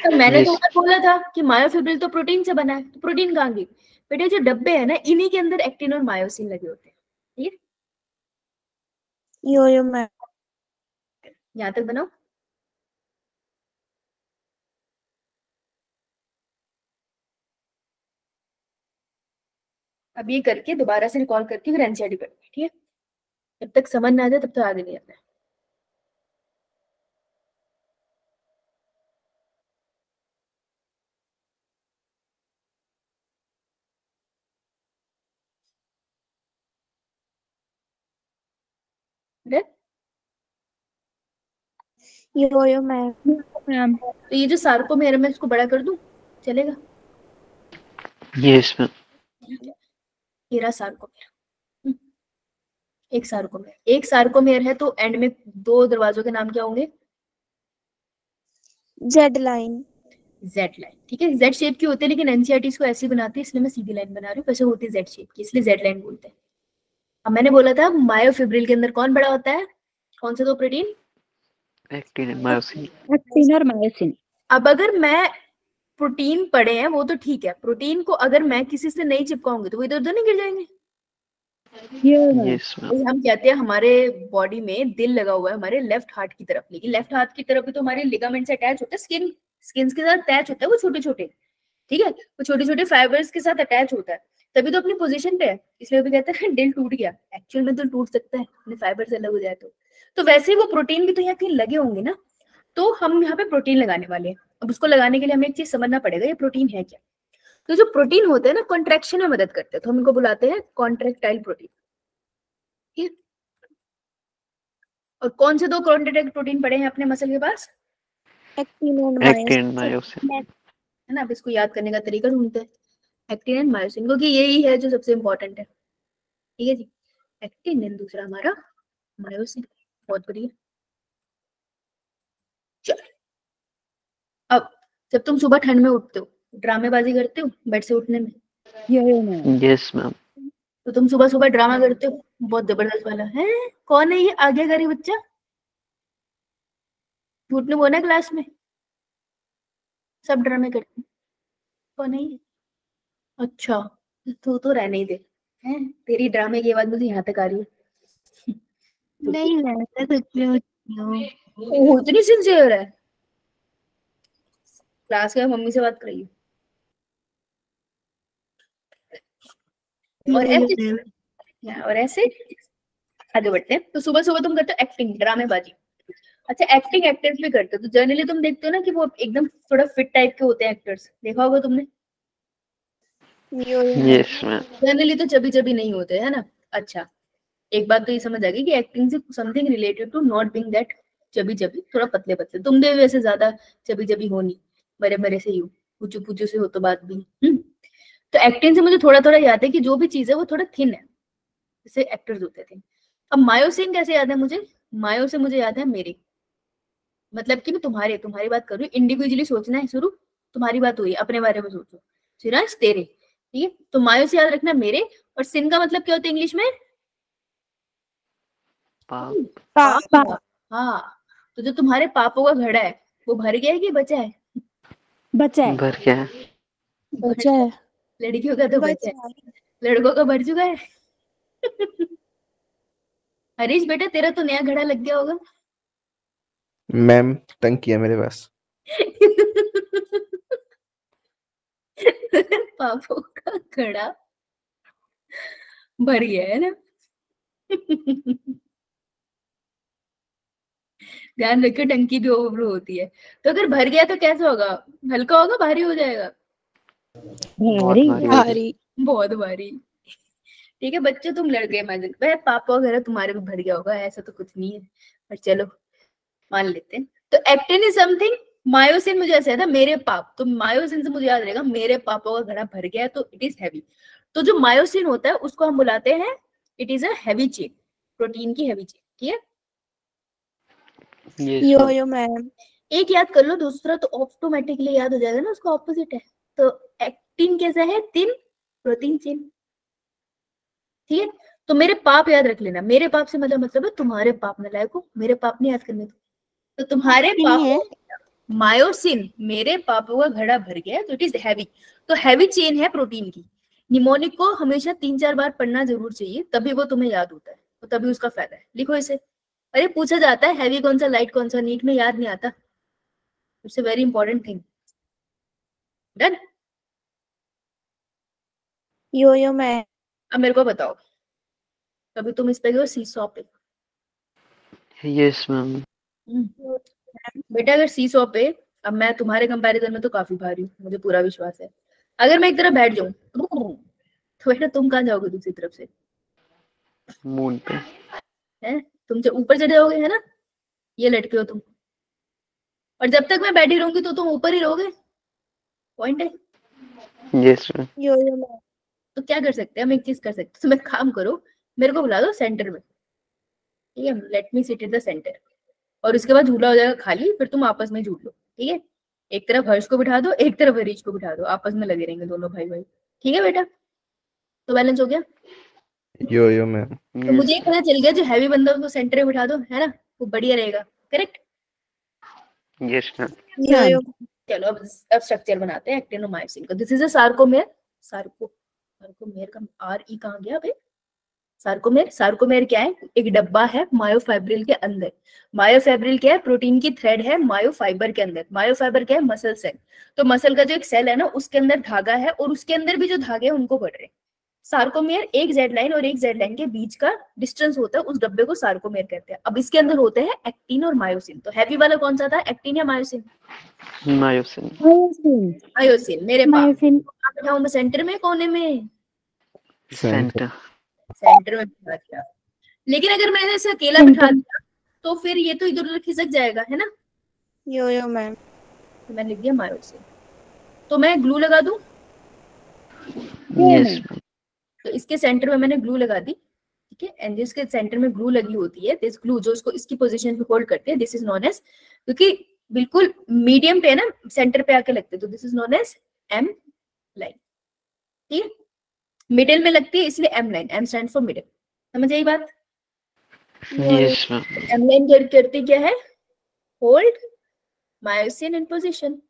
S1: तो मैंने तो बोला था कि मायोफिब्रिल तो प्रोटीन से बना है, तो प्रोटीन कहाँ गई? बेटे जो डब्बे है ना, इन्हीं के अंदर एक्टिन और मायोसिन लगे होते हैं, ठीक है।
S2: यो मैम।
S1: यहाँ तक बनाओ। अब ये करके दोबारा से रिकॉल करके फिर एनसीईआरटी पढ़नी है, ठीक है। जब तक समझ ना आ जाए तब तक आगे नहीं आता है।
S2: यो मैम।
S1: तो ये जो सार्कोमेयर है मैं इसको बड़ा कर दूं, चलेगा?
S3: Yes ma'am.
S1: ये रहा सार्कोमेयर, एक सार्कोमेयर, एक सार्कोमेयर है तो एंड में दो दरवाजों के नाम क्या होंगे?
S2: Z line.
S1: जेड लाइन, ठीक है। जेड शेप की होती है, लेकिन एनसीईआरटी इसको ऐसी बनाती है, इसलिए मैं सीधी लाइन बना रही हूँ। वैसे होती है जेड शेप की, इसलिए जेड लाइन बोलते हैं। अब मैंने बोला था मायोफिब्रिल के अंदर कौन बड़ा होता है, कौन से दो protein?
S3: Actin and myosin.
S2: Actin और मायोसिन।
S1: अब अगर मैं प्रोटीन पढ़े हैं वो तो ठीक है, प्रोटीन को अगर मैं किसी से नहीं चिपकाऊंगी तो वो इधर उधर नहीं गिर जाएंगे।
S3: Yes ma'am.
S1: हम कहते हैं हमारे बॉडी में दिल लगा हुआ है हमारे लेफ्ट हार्ट की तरफ, लेकिन लेफ्ट हार्ट की तरफ भी तो हमारे लिगामेंट से अटैच होता है, स्किन के साथ अटैच होता है वो छोटे छोटे, ठीक है, वो छोटे छोटे फाइबर्स के साथ अटैच होता है, तभी तो अपनी पोजीशन पे है। इसलिए भी कहते हैं दिल टूट गया, एक्चुअल में दिल टूट सकता है अपने फाइबर से अलग हो जाए तो वैसे ही वो प्रोटीन भी तो यहाँ कहीं लगे होंगे ना, तो हम यहाँ पे प्रोटीन लगाने वाले हैं। अब उसको लगाने के लिए हमें एक चीज समझना पड़ेगा, ये प्रोटीन है क्या। तो जो प्रोटीन होते हैं ना कॉन्ट्रैक्शन में मदद करते हैं, तो हम इनको बुलाते हैं कॉन्ट्रैक्टाइल प्रोटीन। और कौन से दो कॉन्ट्रैक्टाइल प्रोटीन पड़े हैं अपने मसल के पास?
S2: Actin
S3: actin myosin.
S1: है ना। अब इसको याद करने का तरीका ढूंढते हैं, एक्टिन एंड मायोसिन, क्योंकि यही है जो सबसे इंपॉर्टेंट है, ठीक है जी। एक्टिन एंड दूसरा हमारा मायोसिन, बहुत बढ़िया। चलो, अब जब तुम सुबह ठंड में उठते हो, ड्रामेबाजी करते हो बेड से उठने में?
S3: Yes ma'am.
S1: तो तुम सुबह सुबह ड्रामा करते हो, बहुत जबरदस्त वाला है। कौन है ये आगे का बच्चा, झूठ नहीं बोलना क्लास में, सब ड्रामे करते हैं। कौन है ये? अच्छा, तो रहने ही दे, हैं तेरी ड्रामे की आवाज मुझे यहाँ तक आ रही है।
S2: नहीं मैं सच में
S1: ओह इतनी सिंसियर है, क्लास के मम्मी से बात करिए। और ऐसे आगे बढ़ते हैं। तो सुबह सुबह तुम करते हो एक्टिंग, ड्रामेबाजी। अच्छा, एक्टिंग एक्टर्स भी करते हो, तो जनरली तुम देखते हो ना कि वो एकदम थोड़ा फिट टाइप के होते हैं एक्टर्स, देखा होगा तुमने।
S3: Yes ma'am.
S1: जनरली तो चबी चबी नहीं होते है ना। अच्छा, एक बात तो ये समझ आ गई कि एक्टिंग से something related to not being that chubby chubby, थोड़ा पतले पतले। तुम भी वैसे ज्यादा चबी चबी हो नहीं, बड़े बड़े से ही हो, पूछू पूछू से हो तो बात भी। तो एक्टिंग से मुझे थोड़ा थोड़ा याद है कि जो भी चीज है वो थोड़ा थिन है, जैसे एक्टर्स होते थे। अब मायोसिन कैसे याद है मुझे? मायो से मुझे याद है मेरे, मतलब कि मैं तुम्हारी बात कर रही हूँ, इंडिविजुअली सोचना है शुरू, तुम्हारी बात हुई, अपने बारे में सोचो, सिराज तेरे, ठीक है। तो मायो से याद रखना मेरे, और सिन का मतलब क्या होता है इंग्लिश में?
S3: पाप।
S1: हाँ, तो जो तुम्हारे पापों का घड़ा है वो भर गया है कि बचा है?
S2: बचा है।
S3: भर क्या है?
S2: बचा है।
S1: लड़कियों का तो बचा है, लड़कों का भर चुका है। हरीश बेटा तेरा तो नया घड़ा लग गया होगा।
S5: मैम टंकी है मेरे पास।
S1: पापों का घड़ा भर गया है ना। ध्यान रखियो टंकी भी ओवरफ्लो होती है, तो अगर भर गया तो कैसे होगा? हल्का होगा, भारी हो जाएगा?
S3: बहुत भारी हो गई।
S1: बहुत भारी। ठीक है बच्चे, तुम लड़के इमेजिन, वह पापा वगैरह तुम्हारे भी भर गया होगा, ऐसा तो कुछ नहीं है, पर चलो मान लेते हैं। तो एक्टिन इज समथिंग, मायोसिन मुझे ऐसा था मेरे पाप, तो मायोसिन से मुझे याद रहेगा मेरे पापों का घड़ा भर गया है, तो इट इज हैवी। तो जो मायोसिन होता है उसको हम बुलाते हैं, it is a heavy chain, protein की हैवी चेन, ठीक है।
S2: यो मैम।
S1: एक याद कर लो, दूसरा तो ऑटोमेटिकली याद हो जाएगा ना, उसका ऑपोजिट है। तो एक्टिन कैसा है? थिन प्रोटीन चेन, ठीक है। तो मेरे पाप याद रख लेना, मेरे पाप से मतलब है तुम्हारे पाप में लायक हो, मेरे पाप नहीं याद करने। तो तुम्हारे पाप मायोसिन, मेरे पापों का घड़ा भर गया है, तो इट इज हैवी। तो हैवी चेन है प्रोटीन की। निमोनिक को हमेशा 3-4 बार पढ़ना जरूर चाहिए, तभी वो तुम्हें याद होता है, तो तभी उसका फायदा है। लिखो इसे। अरे पूछा जाता है हैवी कौन सा लाइट कौन सा, नीट में याद नहीं आता। It's a very important thing. Done.
S2: Yo ma'am.
S1: अब मेरे को बताओ, कभी तुम इस पे गए सीसॉ पे?
S3: Yes ma'am.
S1: बेटा अगर सीसॉ पे, अब मैं तुम्हारे कंपैरिजन में तो काफी भारी हूँ, मुझे पूरा विश्वास है। अगर मैं एक तरफ बैठ जाऊं तो बेटा तुम कहाँ जाओगे दूसरी तरफ से?
S3: मून पे।
S1: है, तुम जब ऊपर चढ़े जाओगे, है ना, ये लटके हो तुम, और जब तक मैं बैठी रहूंगी तो तुम ऊपर ही रहोगे, पॉइंट है।
S3: Yes ma'am.
S2: यो मैम।
S1: तो क्या कर सकते हैं हम, एक चीज कर सकते हैं, तुम एक काम करो, मेरे को बुला दो सेंटर में, ठीक है, let me sit in the centre, और उसके बाद झूला हो जाएगा खाली, फिर तुम आपस में झूल लो, ठीक है। एक तरफ हर्ष को बिठा दो, एक तरफ हरीश को बिठा दो, आपस में लगे रहेंगे दोनों भाई भाई। ठीक है बेटा, तो बैलेंस हो गया।
S5: यो मैम।
S1: तो मुझे ये पता चल गया जो हैवी बंदा उसको सेंटर में बिठा दो, है ना, वो बढ़िया रहेगा। करेक्ट।
S3: Yes ma'am.
S2: यो
S1: चलो अब स्ट्रक्चर बनाते हैं एक्टिन और मायोसिन का। This is a sarcomere. Sarcomere का आर ई कहाँ गया भाई? सार्कोमेर क्या है? एक डब्बा है मायोफाइब्रिल के अंदर। मायोफाइब्रिल क्या है? प्रोटीन की थ्रेड है मायोफाइबर के अंदर। मायोफाइबर क्या है? Muscle cell. तो मसल का जो एक सेल है ना, उसके अंदर धागा है, और उसके अंदर भी जो धागे हैं उनको पढ़ रहे हैं। सार्कोमेर एक जेड लाइन और एक जेड लाइन के बीच का डिस्टेंस होता है, उस डब्बे को सार्कोमेर कहते हैं। अब इसके अंदर होते हैं एक्टिन और मायोसिन। तो हैवी वाला कौन सा था, एक्टिन या मायोसिन?
S3: मायोसिन।
S1: मायोसिन। मेरे पास
S2: मायोसिन।
S1: बिठाऊं मैं सेंटर में, कोने में?
S3: सेंटर।
S1: सेंटर में बिठा दिया। लेकिन अगर मैंने इसे अकेला बिठा दिया तो फिर ये तो इधर उधर खिसक जाएगा, है ना?
S2: यो मैम।
S1: तो मैंने लिख दिया मायोसिन। तो मैं ग्लू लगा दूं?
S3: Yes ma'am.
S1: तो इसके सेंटर में मैंने ग्लू लगा दी। ठीक है, एंड जिसके सेंटर में ग्लू लगी होती है, दिस ग्लू जो इसको इसकी पोजीशन पे होल्ड करते हैं, दिस इज नोन एज, क्योंकि बिल्कुल मीडियम पे ना, सेंटर पे आके लगते हैं, तो this is known as M line. ठीक है, मिडिल में लगती है इसलिए M line. M stand for middle. समझ आई बात?
S3: Yes ma'am.
S1: एम लाइन करती क्या है? Hold myosin in position.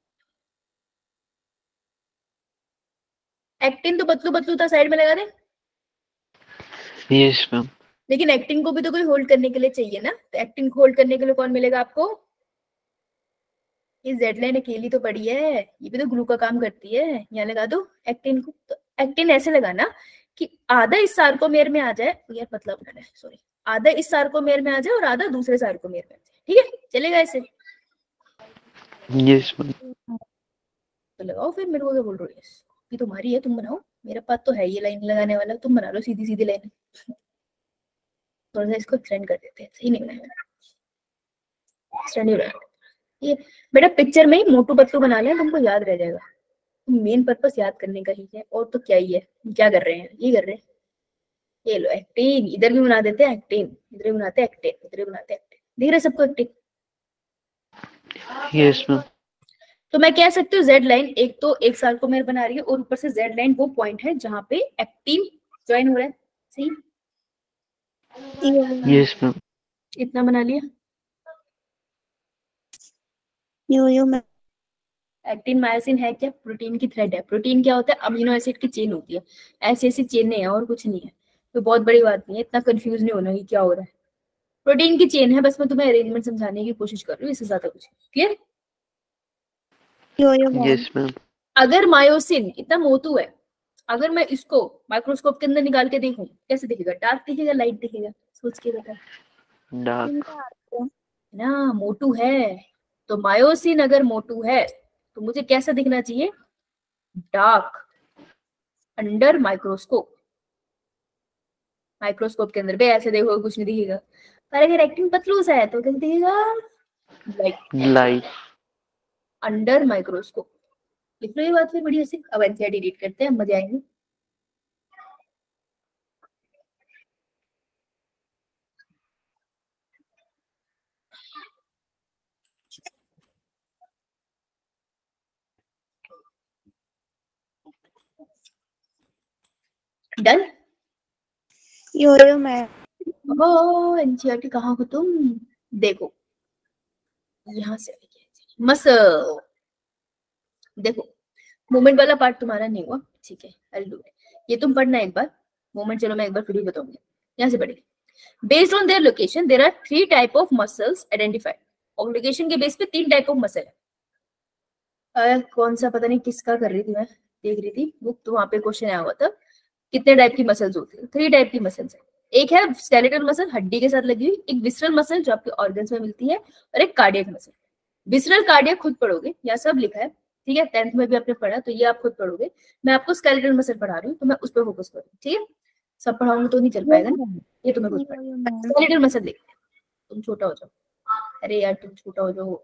S1: Actin तो पतलू पतलू था, साइड में लगा दे।
S3: Yes ma'am.
S1: लेकिन एक्टिन को भी तो कोई होल्ड करने के लिए चाहिए ना, तो एक्टिन को होल्ड करने के लिए कौन मिलेगा आपको? ये जेड लाइन अकेली तो पड़ी है, ये भी तो ग्लू का काम करती है। यहाँ लगा दो एक्टिन को। तो एक्टिन ऐसे लगाना कि आधा इस सार्कोमेर में आ जाए, यार पतला बनाना है, सॉरी, आधा इस सार्कोमेर में आ जाए और आधा दूसरे सार्कोमेर में आ जाए। ठीक है, चलेगा ऐसे?
S3: Yes ma'am.
S1: तो लगाओ फिर, मेरे को क्या बोल रहे हो? ये तुम्हारी है, तुम बनाओ, मेरे पास तो है ये लाइन लगाने वाला, तुम बना लो सीधी सीधी लाइन। थोड़ा सा इसको एक्सटेंड कर देते हैं, सही नहीं बनाया एक्सटेंड ही बनाया। ये बेटा पिक्चर में ही मोटू पतलू बना लें, तुमको याद रह जाएगा। मेन पर्पस याद करने का ही है, और तो क्या ही है। क्या कर रहे हैं? ये कर रहे हैं। ये लो एक्टिन, इधर भी बना देते हैं एक्टिन, इधर भी बनाते हैं एक्टिन, इधर भी बनाते हैं एक्टिन। दिख रहा है सबको एक्टिन?
S3: Yes ma'am.
S1: तो मैं कह सकती हूँ जेड लाइन एक तो एक सार्कोमेर बना रही है, और ऊपर से जेड लाइन वो पॉइंट है जहां पे एक्टिन ज्वाइन हो रहा है। सही?
S3: Yes ma'am.
S1: इतना बना लिया।
S2: यो मैम।
S1: एक्टिन मायोसिन है क्या? प्रोटीन की थ्रेड है। प्रोटीन क्या होता है? अमीनो एसिड की चेन होती है। ऐसी ऐसी चेनें हैं और कुछ नहीं है। तो बहुत बड़ी बात नहीं है, इतना कंफ्यूज नहीं होना कि क्या हो रहा है। प्रोटीन की चेन है, बस मैं तुम्हें अरेंजमेंट समझाने की कोशिश कर रही हूँ, इससे ज्यादा कुछ। क्लियर?
S2: यो मैम।
S3: Yes ma'am.
S1: अगर मायोसिन इतना मोटू है, अगर मैं इसको माइक्रोस्कोप के अंदर निकाल के देखूं, कैसे दिखेगा? डार्क दिखेगा, लाइट दिखेगा? सोच के बता
S3: डार्क।
S1: ना। मोटू है तो मायोसिन अगर मोटू है तो मुझे कैसा दिखना चाहिए? Dark under microscope. माइक्रोस्कोप के अंदर भी ऐसे देखो कुछ नहीं दिखेगा, पर अगर एक्टिन पतलू सा है तो कैसे दिखेगा?
S3: लाइट।
S1: Under microscope. लिख लो ये बात फिर बढ़िया से। अब एनसीईआरटी एडिट करते हैं, मजे आएंगे। डन?
S2: यो मैम।
S1: ओ एनसीईआरटी कहाँ हो तुम? देखो यहाँ से मसल। देखो मूवमेंट वाला पार्ट तुम्हारा नहीं हुआ, ठीक है, आई डू इट। ये तुम पढ़ना एक बार मूवमेंट। चलो मैं एक बार फिर भी बताऊंगी। यहाँ से पढ़ेंगे। Based on their location there are 3 type of muscles identified. और लोकेशन के बेस पे 3 टाइप ऑफ मसल है। कौन सा पता नहीं किसका कर रही थी, मैं देख रही थी बुक, तो वहां पे क्वेश्चन आया हुआ था कितने टाइप की मसल्स होती है। 3 टाइप की मसल्स है। एक है स्केलेटल मसल, हड्डी के साथ लगी हुई। एक विसरल मसल जो आपके ऑर्गन्स में मिलती है, और एक कार्डियक मसल। विसरल कार्डियक खुद पढ़ोगे, यहाँ सब लिखा है, ठीक है, 10th में भी आपने पढ़ा, तो ये आप खुद पढ़ोगे। मैं आपको स्केलेटल मसल पढ़ा रही हूँ, तो मैं उस पर फोकस करूँ, ठीक है। सब पढ़ाऊंगी तो नहीं चल पाएगा ना, ये तुम्हें खुद पढ़ना। स्केलेटल मसल देखते हैं। तुम छोटा हो जाओ, अरे यार तुम छोटा हो जाओ।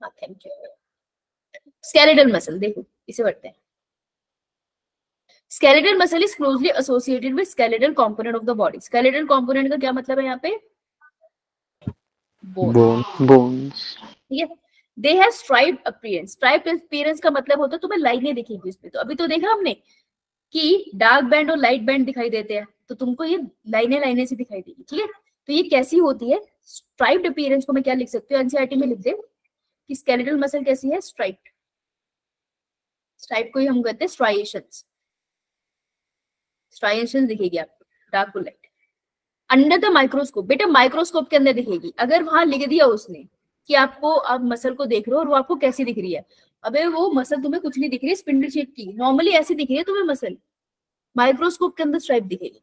S1: Thank you. स्केलेटल मसल देखो, इसे पढ़ते हैं। Skeletal muscle is closely associated with skeletal component of the body. Skeletal component का क्या मतलब है यहाँ पे? बोन,
S5: बोन,
S3: bones,
S1: ठीक है। They have striped appearance, striped appearance का मतलब होता है तुम्हें लाइनें दिखेगी उसपे। तो अभी तो देखा हमने कि डार्क बैंड और लाइट बैंड दिखाई देते हैं, तो तुमको ये लाइनें लाइनें से दिखाई देगी, ठीक है। तो ये कैसी होती है स्ट्राइप्ड अपीयरेंस को मैं क्या लिख सकती हूँ, एनसीईआरटी में लिख दे कि स्केलेटल मसल कैसी है, स्ट्राइप्ड। स्ट्राइप को ही हम कहते हैं स्ट्राइएशंस, स्ट्राइएशंस दिखेगी आपको डार्क और लाइट। अंडर द माइक्रोस्कोप, बेटा माइक्रोस्कोप के अंदर दिखेगी। अगर वहां लिख दिया उसने कि आपको आप मसल को देख रहे हो और वो आपको कैसी दिख रही है, अबे वो मसल तुम्हें कुछ नहीं दिख रही, स्पिंडल शेप की नॉर्मली ऐसी दिख रही है तुम्हें मसल, माइक्रोस्कोप के अंदर स्ट्राइप दिखेगी।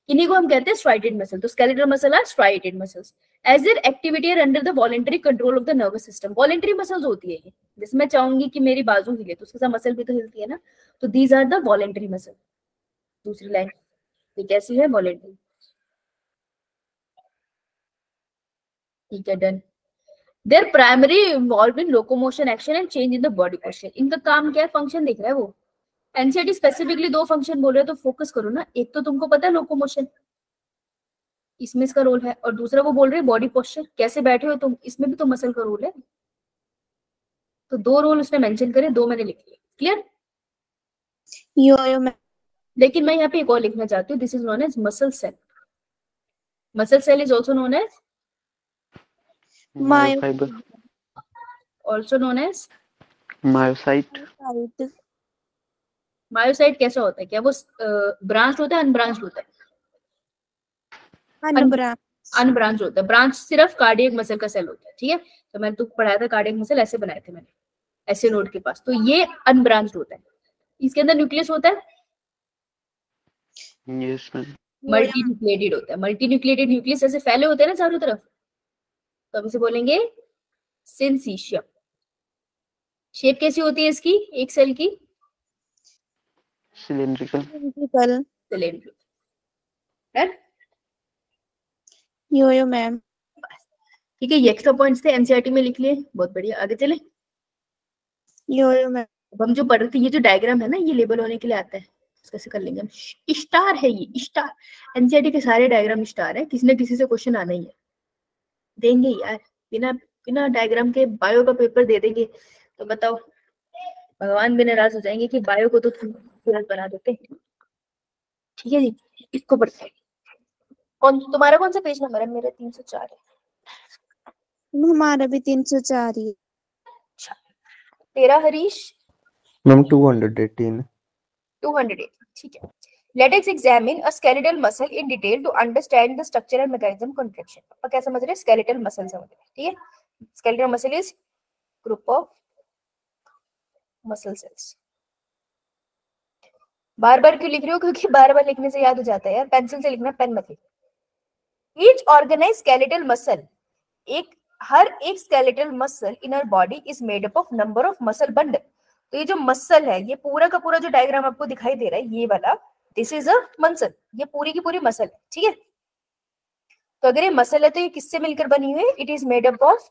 S1: इन्हीं को हम कहते हैं स्ट्राइटेड मसल। तो skeletal muscle are striated muscles as their activity are under the voluntary control of the nervous system. Voluntary muscles होती है ये, जैसे मैं चाहूंगी कि मेरी बाजू हिले तो उसके साथ मसल भी तो हिलती है ना, तो these are the voluntary muscle. दूसरी लाइन ये कैसी है, वॉलंटरी, ठीक है done. Their primary involve in locomotion action and change in the body posture. इनका काम क्या है, फंक्शन दिख रहा है वो। एनसीईआरटी स्पेसिफिकली 2 फंक्शन बोल रहे हैं तो फोकस करो ना, एक तो तुमको पता है लोकोमोशन, इसमें इसका रोल है, और दूसरा वो बोल रहे हैं बॉडी पोस्चर, कैसे बैठे हो तुम, इसमें भी तो मसल का रोल है। तो 2 रोल उसने मेंशन करे, 2 मैंने लिख लिए, क्लियर।
S2: यो मैम,
S1: लेकिन मैं यहाँ पे एक और लिखना चाहती हूँ, this is known as muscle cell. Muscle cell is also known as
S3: myofiber,
S1: also known as
S3: myocyte,
S1: myocyte. कैसा होता है, क्या वो ब्रांच होता है, अनब्रांच होता है? अनब्रांच होता है। ब्रांच सिर्फ कार्डियक मसल का सेल होता है, ठीक है। तो मैंने तो पढ़ाया था कार्डियक मसल ऐसे बनाए थे मैंने, ऐसे नोड के पास, तो ये अनब्रांच होता है। इसके अंदर न्यूक्लियस होता है,
S3: yes ma'am,
S1: मल्टी न्यूक्लिएटेड होता है। मल्टी न्यूक्लिएटेड न्यूक्लियस ऐसे फैले होते हैं ना चारों तरफ, तो हम इसे बोलेंगे सिंसीशियम। शेप कैसी होती है इसकी, एक सेल की,
S3: cylindrical,
S1: सिलेंडर।
S2: यो मैम,
S1: ठीक है, ये एक्स्ट्रा पॉइंट्स थे, एनसीईआरटी में लिख लिए, बहुत बढ़िया। आगे चले,
S2: यो मैम,
S1: अब हम जो पढ़ रहे थे, ये जो डायग्राम है ना, ये लेबल होने के लिए आता है, कैसे कर लेंगे हम। स्टार है ये, स्टार। एनसीईआरटी के सारे डायग्राम स्टार है, किसी ना किसी से क्वेश्चन आना ही है, देंगे यार। बिना बिना डायग्राम के बायो का पेपर दे देंगे तो बताओ, भगवान भी नाराज हो जाएंगे कि बायो को तो तुरंत बना देते। ठीक है जी, इसको पढ़ते हैं। कौन तुम्हारा कौन सा पेज नंबर है? मेरा 304 है।
S2: हमारा भी 304 ही है।
S1: अच्छा, तेरा हरीश?
S5: मैम 218।
S1: 208, ठीक है। Let us examine a skeletal muscle in detail to understand the structure and mechanism contraction. अब क्या समझ रहे हैं? skeletal muscle समझ रहे हैं, ठीक है। skeletal muscle is group of muscle cells. बार बार क्यों लिख रही हो? क्योंकि बार बार लिखने से याद हो जाता है यार, पेंसिल से लिखना, पेन मत लिखना। Each organized skeletal muscle, हर एक skeletal muscle in our body is made up of number of muscle bundle. तो ये जो मसल है, ये पूरा का पूरा जो डायग्राम आपको दिखाई दे रहा है, ये वाला, दिस इज अ मसल, ये पूरी की पूरी मसल है, ठीक है। तो अगर ये मसल है तो ये किससे मिलकर बनी हुई है? It is made up of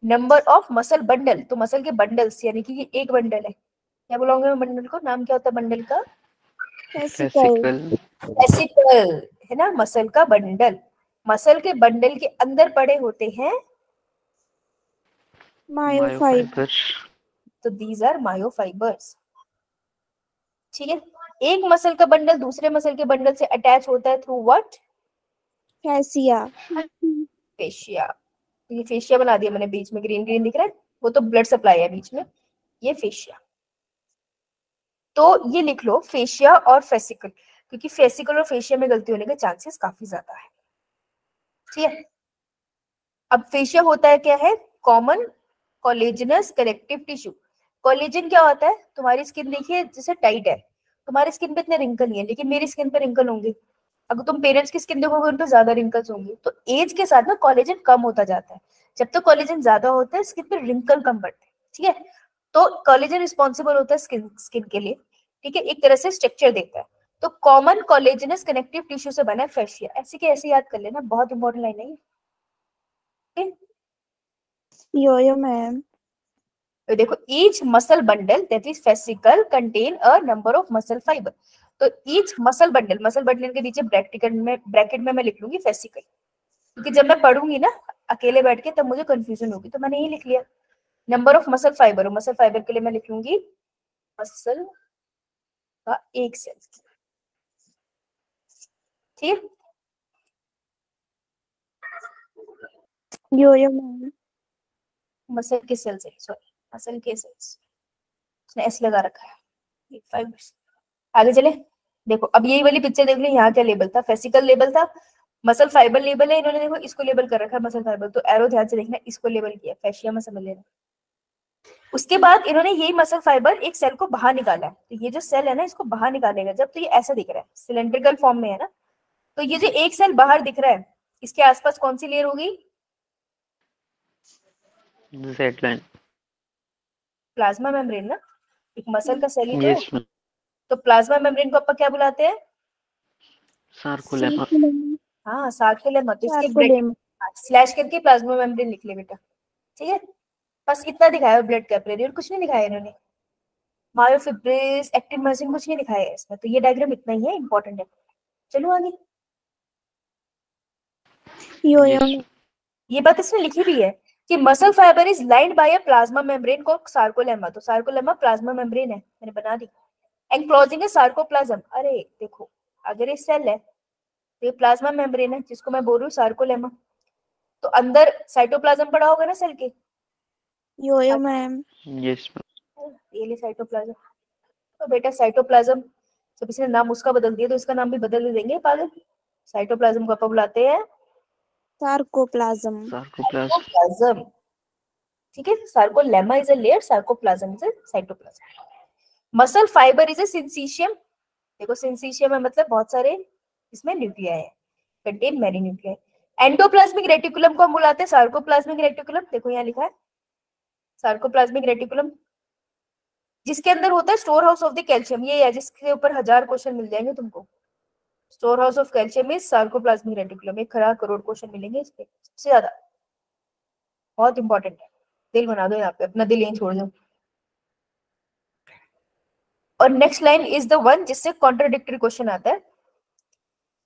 S1: number of muscle bundle. तो मसल के बंडल्स, यानी कि ये एक बंडल है, क्या बोलोगे मैं बंडल को? नाम क्या होता है बंडल का?
S3: fascicle,
S1: वेसिकल, है ना, मसल का बंडल। मसल के बंडल के अंदर पड़े होते हैं
S2: मायोफाइबर,
S1: तो दीज आर मायोफाइबर्स, ठीक है। एक मसल का बंडल दूसरे मसल के बंडल से अटैच होता है थ्रू व्हाट?
S2: Fascia,
S1: fascia. ये फेशिया बना दिया मैंने, बीच में ग्रीन ग्रीन दिख रहा है, वो तो ब्लड सप्लाई है बीच में, ये फेशिया। तो ये लिख लो फेशिया और फेसिकल, क्योंकि फेसिकल और फेशिया में गलती होने के चांसेस काफी ज्यादा है, ठीक है। अब फेशिया होता है क्या है? Common collagenous connective tissue. Collagen क्या होता है? तुम्हारी स्किन देखिए जैसे टाइट है, तुम्हारी स्किन पे इतने रिंकल नहीं है, लेकिन मेरी स्किन पे रिंकल होंगे। अगर तुम पेरेंट्स की स्किन देखोगे उन पे ज्यादा रिंकल्स होंगे। तो एज के साथ ना कोलेजन कम होता जाता है, जब तक कोलेजन ज्यादा होता है स्किन पे रिंकल कम बढ़ते हैं, ठीक है। तो कोलेजन रिस्पॉन्सिबल होता है स्किन के लिए, ठीक है, एक तरह से स्ट्रक्चर देता है। तो कॉमन कोलेजनस कनेक्टिव टिश्यू से बना है फेशिया। ऐसे के ऐसे याद कर लेना, बहुत इंपॉर्टेंट लाइन है ये।
S2: यो मैम,
S1: तो देखो, each muscle bundle that is fascicle contain a number of muscle fibre. तो ईच मसल बंडल के नीचे ब्रैकेट में मैं लिख लूंगी फेसिकल, क्योंकि जब मैं पढ़ूंगी ना अकेले बैठ के तब मुझे कंफ्यूजन होगी, तो मैंने ये लिख लिया। Number of muscle fibre, muscle fibre के लिए मैं लिख लूंगी मसल का एक सेल, ठीक।
S2: यो मैम।
S1: मसल के सेल से, सॉरी मसल के सेल्स, उसने एस लगा रखा है। 5 आगे चले, देखो अब यही वाली पिक्चर देख लो, यहाँ क्या लेबल था, फेसिकल लेबल था, मसल फाइबर लेबल है, इन्होंने देखो इसको लेबल कर रखा है मसल फाइबर, तो एरो ध्यान से देखना, इसको लेबल किया फैशिया में, समझ लेना। उसके बाद इन्होंने यही मसल फाइबर एक सेल को बाहर निकाला है, तो ये जो सेल है ना इसको बाहर निकालेगा जब, तो ये ऐसा दिख रहा है, सिलेंड्रिकल फॉर्म में है ना, तो ये जो एक सेल बाहर दिख रहा है इसके आसपास कौन सी लेयर होगी?
S3: Z line.
S1: प्लाज्मा मेम्ब्रेन ना, एक मसल का सेल ही तो है,
S3: यस मैम।
S1: तो प्लाज्मा मेम्ब्रेन को अपन क्या बुलाते हैं?
S3: सार्कोलेमा।
S1: हाँ सार्कोलेमा, तो इसके
S2: सार्कोलेमा।
S1: स्लैश करके प्लाज्मा मेम्ब्रेन लिख ले बेटा, ठीक है। बस इतना दिखाया ब्लड कैपिलरी, और कुछ नहीं दिखाया इन्होंने, मायोफिब्रिल्स एक्टिन मायोसिन कुछ नहीं दिखाया है इसमें, तो ये डायग्राम इतना ही है, इंपॉर्टेंट है। चलो आगे,
S2: यो
S3: यस
S1: ये बात इसने लिखी भी है कि muscle fibre is lined by a plasma membrane को सार्कोलेमा, तो सार्कोलेमा प्लाज्मा मेम्ब्रेन है, मैंने बना दी। एंक्लोजिंग है सार्कोप्लाज्म, अरे देखो अगर ये सेल है तो ये प्लाज्मा मेम्ब्रेन है जिसको मैं बोल रही हूँ सार्कोलेमा, तो अंदर साइटोप्लाज्म पड़ा होगा ना सेल के,
S2: यो मैम।
S3: यस
S1: ये ले साइटोप्लाज्म, तो बेटा साइटोप्लाज्म, जब इसने नाम उसका बदल दिया तो इसका नाम भी बदल देंगे पागल। साइटोप्लाज्म को अपन बुलाते हैं
S2: सार्कोप्लाज्म।
S1: सार्कोप्लाज्म, ठीक है। Sarcolemma is a layer, sarcoplasm is a cytoplasm. Muscle fibre is a syncytium, देखो सिंसीशियम है मतलब बहुत सारे इसमें न्यूक्लियाई है, contain many nuclei. Endoplasmic reticulum को हम बुलाते हैं सार्कोप्लाज्मिक रेटिकुलम, देखो यहाँ लिखा है सार्कोप्लाज्मिक रेटिकुलम, जिसके अंदर होता है store house of the calcium, ये है जिसके ऊपर 1000 क्वेश्चन मिल जाएंगे तुमको। Store house of calcium is sarcoplasmic reticulum, 1,000 crore question मिलेंगे इस पे, सबसे ज्यादा, बहुत इंपॉर्टेंट है। दिल बना दो यहाँ पे, अपना दिल यहीं छोड़ दो। और next line is the one जिससे कॉन्ट्राडिक्टरी क्वेश्चन आता है।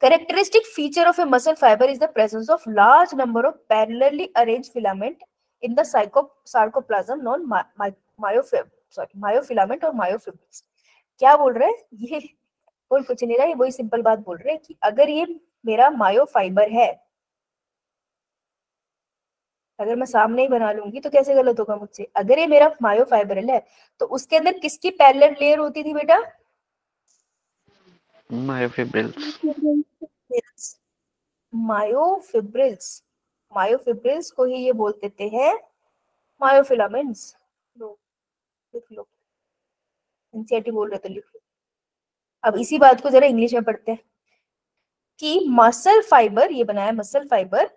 S1: Characteristic feature of a muscle fiber is the presence of large number of parallelly arranged filament in the sarcoplasm known myofilament और myofibrils। क्या बोल रहे हैं ये? बोल कुछ नहीं रहा, ये वही सिंपल बात बोल रहे हैं कि अगर ये मेरा मायोफाइबर है, अगर मैं सामने ही बना लूंगी तो कैसे गलत होगा मुझसे, अगर ये मेरा मायोफाइबर है तो उसके अंदर किसकी पैरेलल लेयर होती थी बेटा?
S3: मायोफिब्रिल्स।
S1: मायोफिब्रिल्स, मायोफिब्रिल्स को ही ये बोल देते हैं मायोफिलामेंट्स। लो लिख लो, एनसीईआरटी बोल रहे तो लिख लो। अब इसी बात को जरा इंग्लिश में पढ़ते हैं कि मसल फाइबर, ये बनाया मसल फाइबर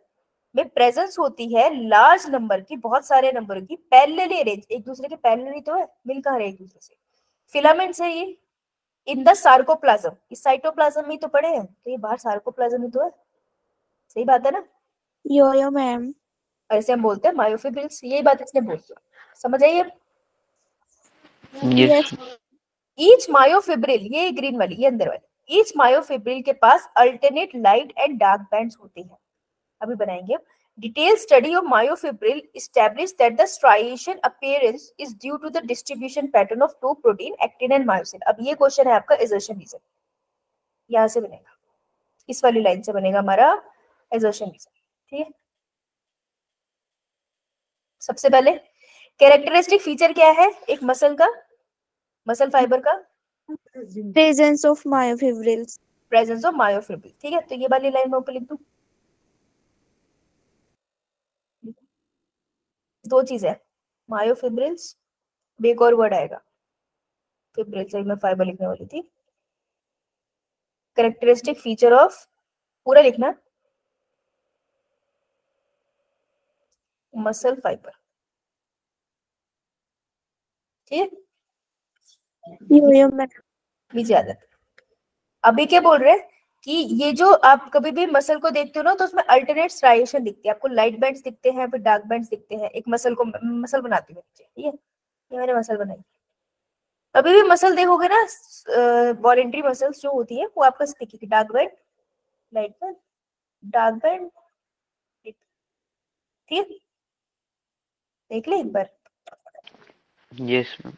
S1: में प्रेजेंस होती है लार्ज नंबर की, बहुत सारे नंबर की, पैरेलली अरेंज, एक दूसरे के पैरेलली तो है, मिल कहां रहे एक दूसरे से, फिलामेंट्स है ये, इन द सार्कोप्लाज्म, इस साइटोप्लाज्म में तो पड़े हैं, तो ये बाहर सार्कोप्लाज्म ही तो है, सही बात है ना?
S2: यो मैम।
S1: ऐसे हम बोलते हैं मायोफिब्रिल्स, यही बात इसने बोल दिया, समझ आइए?
S3: यस
S1: ईच मायोफिब्रिल, ये ग्रीन वाली, ये अंदर वाली, ईच मायोफिब्रिल के पास alternate light and dark bands होते हैं। अभी बनाएंगे। Detailed study of myofibril established that the striation appearance is due to the distribution pattern of two protein, actin and myosin। अब ये क्वेश्चन है आपका assertion reason, यहाँ से बनेगा, इस वाली लाइन से बनेगा हमारा assertion reason, ठीक है। सबसे पहले कैरेक्टरिस्टिक फीचर क्या है एक मसल का, मसल फाइबर का?
S2: Presence of myofibrils.
S1: Presence of myofibril, ठीक है। तो ये वाली लाइन मैं ऊपर लिख दूं, दो चीज है, मायोफिब्रिल्स, एक और वर्ड आएगा फिब्रिल, सही मैं फाइबर लिखने वाली थी। कैरेक्टरिस्टिक फीचर ऑफ, पूरा लिखना, मसल फाइबर, ठीक है।
S2: यो मैम।
S1: नीचे आ जाते, अभी क्या बोल रहे हैं कि ये जो आप कभी भी मसल को देखते हो ना तो उसमें अल्टरनेट स्ट्राइएशन दिखती है, आपको लाइट बैंड्स दिखते हैं, फिर डार्क बैंड्स दिखते हैं। एक मसल को, मसल बनाती हूँ नीचे, ठीक है, ये मैंने मसल बनाई। कभी भी मसल देखोगे ना, वॉलेंट्री मसल्स जो होती है वो आपका दिखेगी, dark band, light band, dark band, ठीक है, देख ले एक बार।
S3: Yes ma'am.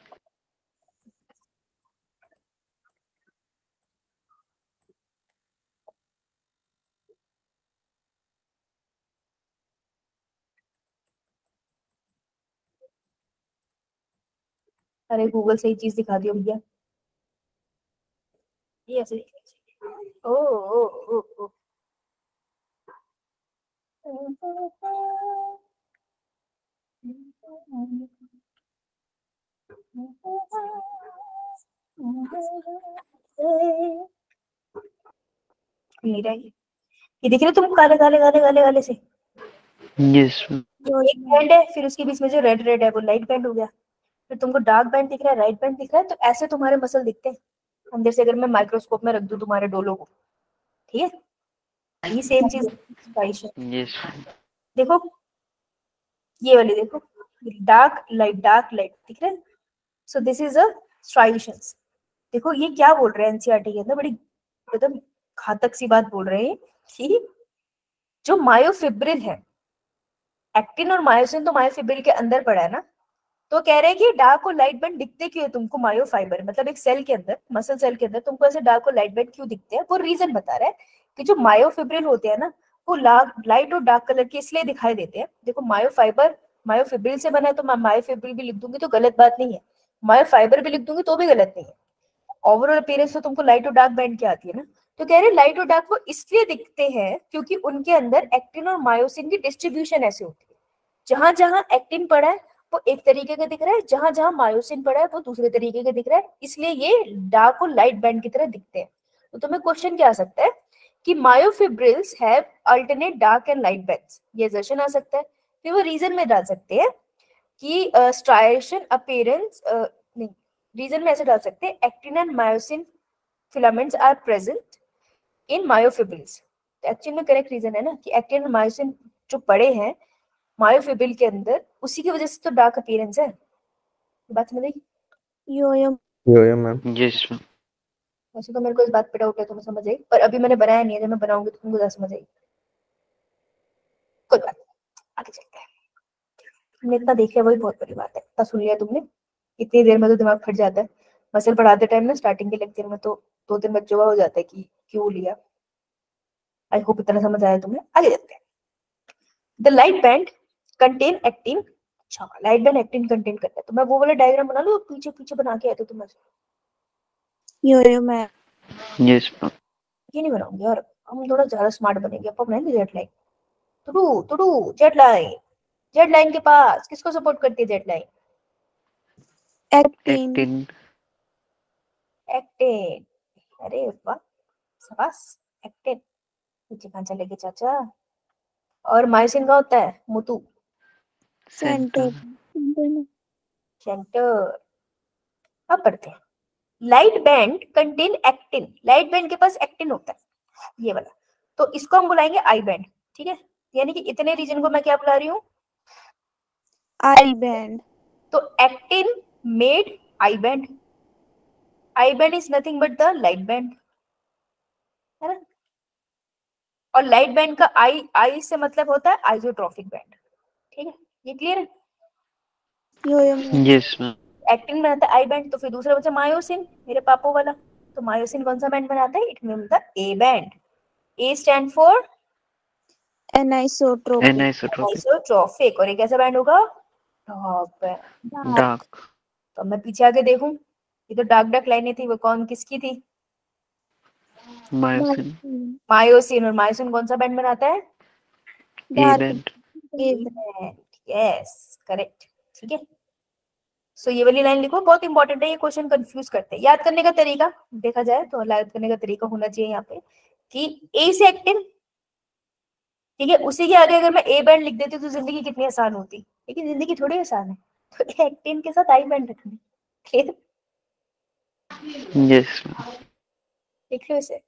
S1: अरे गूगल सही चीज दिखा दियो भैया, ये ऐसे ओ ओ ओ ओ मेरा ये देख रहे हो तुम, काले काले काले काले काले से
S3: यस मैम।
S2: यो
S1: एक बैंड है, फिर उसके बीच में जो रेड रेड है वो लाइट बैंड हो गया, फिर तुमको डार्क बैंड दिख रहा है, राइट बैंड दिख रहा है, तो ऐसे तुम्हारे मसल दिखते हैं अंदर से, अगर मैं माइक्रोस्कोप में रख दूं तुम्हारे डोलो को, ठीक है, ये सेम चीज
S3: यस मैम।
S1: देखो, ये वाली देखो, डार्क लाइट दिख रहा है, so this is a striations. देखो ये क्या बोल रहे हैं एनसीईआरटी के अंदर, बड़ी एकदम घातक सी बात बोल रहे हैं कि जो मायोफिब्रिल है, एक्टिन और मायोसिन तो मायोफिब्रिल के अंदर पड़ा है ना, तो कह रहे हैं कि डार्क और लाइट बैंड दिखते क्यों है तुमको मायोफाइबर, मतलब एक सेल के अंदर, मसल सेल के अंदर तुमको ऐसे डार्क और लाइट बैंड क्यों दिखते हैं, वो रीजन बता रहा है कि जो मायोफिब्रिल होते हैं ना, वो लाइट और डार्क कलर के इसलिए दिखाई देते हैं। देखो मायोफाइबर मायोफिब्रिल से बना है, तो मैं मायोफिब्रिल भी लिख दूंगी तो गलत बात नहीं है, मायोफाइबर भी लिख दूंगी तो भी गलत नहीं है, ओवरऑल अपीयरेंस तो तुमको लाइट और डार्क बैंड की आती है ना। तो कह रहे लाइट और डार्क वो इसलिए दिखते हैं क्योंकि उनके अंदर एक्टिन और मायोसिन की डिस्ट्रीब्यूशन ऐसे होती है, जहां जहां एक्टिन पड़ा है वो एक तरीके का दिख रहा है, जहां जहां मायोसिन पड़ा है वो दूसरे तरीके का दिख रहा है, इसलिए ये डार्क और लाइट बैंड की तरह दिखते हैं। तो तुम्हें क्वेश्चन क्या आ सकता है कि myofibrils have alternate dark and light bands, ये असर्शन आ सकता है। फिर वो रीजन में डाल सकते हैं कि स्ट्राइएशन अपीयरेंस, नहीं, रीजन में ऐसे डाल सकते हैं actin and myosin filaments are present in myofibrils. Actual में करेक्ट रीजन है ना कि एक्टिन और मायोसिन जो पड़े हैं मायोफिब्रिल के अंदर, उसी की वजह से तो डार्क अपीयरेंस है। बात समझ आई?
S2: यो
S5: यो मैम।
S3: Yes ma'am.
S1: वैसे तो मेरे को इस बात पे डाउट है, तो मैं समझ आई, पर अभी मैंने बनाया नहीं है, जब मैं बनाऊंगी तो तुमको ज्यादा समझ आई। कोई बात नहीं, आगे चलते हैं। तुमने इतना देख लिया वही बहुत बड़ी बात है, इतना सुन लिया तुमने, इतनी देर में तो दिमाग फट जाता है। मसल पढ़ाते टाइम ना स्टार्टिंग के लेक्चर में तो 2-3 बच्चों का हो जाता है कि क्यों लिया। आई होप इतना समझ आया तुम्हें, आगे चलते हैं। The light band contain actin, अच्छा लाइट बैंड एक्टिन कंटेन करता है, तो मैं वो वाला डायग्राम बना लूं, पीछे पीछे बना के आए थे तुम ऐसे?
S2: यो मैम।
S3: Yes ma'am.
S1: ये नहीं बनाऊंगी यार, हम थोड़ा ज्यादा स्मार्ट बनेंगे, अब बनाएंगे jet line. Tudu Tudu jet line, jet line के पास किसको सपोर्ट करती है jet line?
S2: Actin.
S3: Actin.
S1: Actin, अरे वाह, शाबाश, एक्टिन। नीचे कहाँ चलेगी चाचा? और मायोसिन का होता है मोटू
S2: सेंटर।
S1: सेंटर। अब पढ़ते हैं। Light band contain actin, light band के पास एक्टिन होता है ये वाला, तो इसको हम बुलाएंगे आई बैंड, ठीक है, यानी कि इतने रीजन को मैं क्या बुला रही हूँ?
S2: I band.
S1: तो actin made I band, I band is nothing but the light band, है ना, और लाइट बैंड का आई आई से मतलब होता है आइसोट्रोपिक बैंड, ठीक है, ये क्लियर है?
S2: यो मैम।
S3: Yes ma'am.
S1: एक्टिन बनाता है आई बैंड, तो फिर दूसरा बचा मायोसिन, मेरे पापो वाला, तो मायोसिन कौन सा बैंड बनाता है? It mean the A band, A stand for
S2: anisotropic.
S3: Anisotropic.
S1: Isotropic, और एक ऐसा बैंड होगा डार्क बैंड।
S3: डार्क।
S1: तो मैं पीछे आके देखूं, ये तो डार्क डार्क लाइनें थी, वो कौन किसकी थी?
S3: मायोसिन।
S1: मायोसिन, और मायोसिन कौन सा बैंड बनाता है?
S3: A
S2: dark
S3: band.
S1: Yes correct, ठीक है। सो ये वाली लाइन लिखो, बहुत इंपॉर्टेंट है, ये क्वेश्चन कंफ्यूज करते हैं। याद करने का तरीका देखा जाए तो याद करने का तरीका होना चाहिए यहाँ पे कि ए से एक्टिन, ठीक है, उसी के आगे अगर मैं ए बैंड लिख देती तो जिंदगी कितनी आसान होती, लेकिन जिंदगी थोड़ी आसान है, तो एक्टिन के साथ आई बैंड रखनी, ठीक है,
S3: यस मैम।
S1: लिख लो इसे।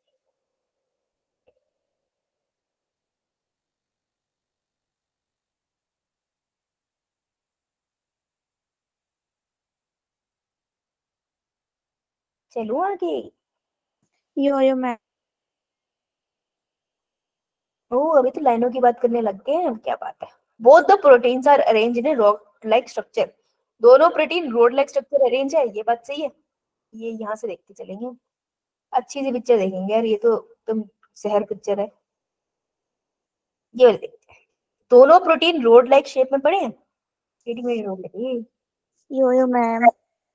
S1: चलो आगे।
S2: यो मैम।
S1: ओ अभी तो लाइनों की बात करने लग गए हैं, क्या बात है। Both the proteins are arrange in a rod like structure, दोनों protein rod like structure arrange है, ये बात सही है। ये यहाँ से देखते चलेंगे, अच्छी सी पिक्चर देखेंगे यार, ये तो तुम शहर पिक्चर है। ये वाली देखते हैं, दोनों प्रोटीन रोड लाइक शेप में पड़े हैं, मेरी रोड लगी।
S2: यो मैम।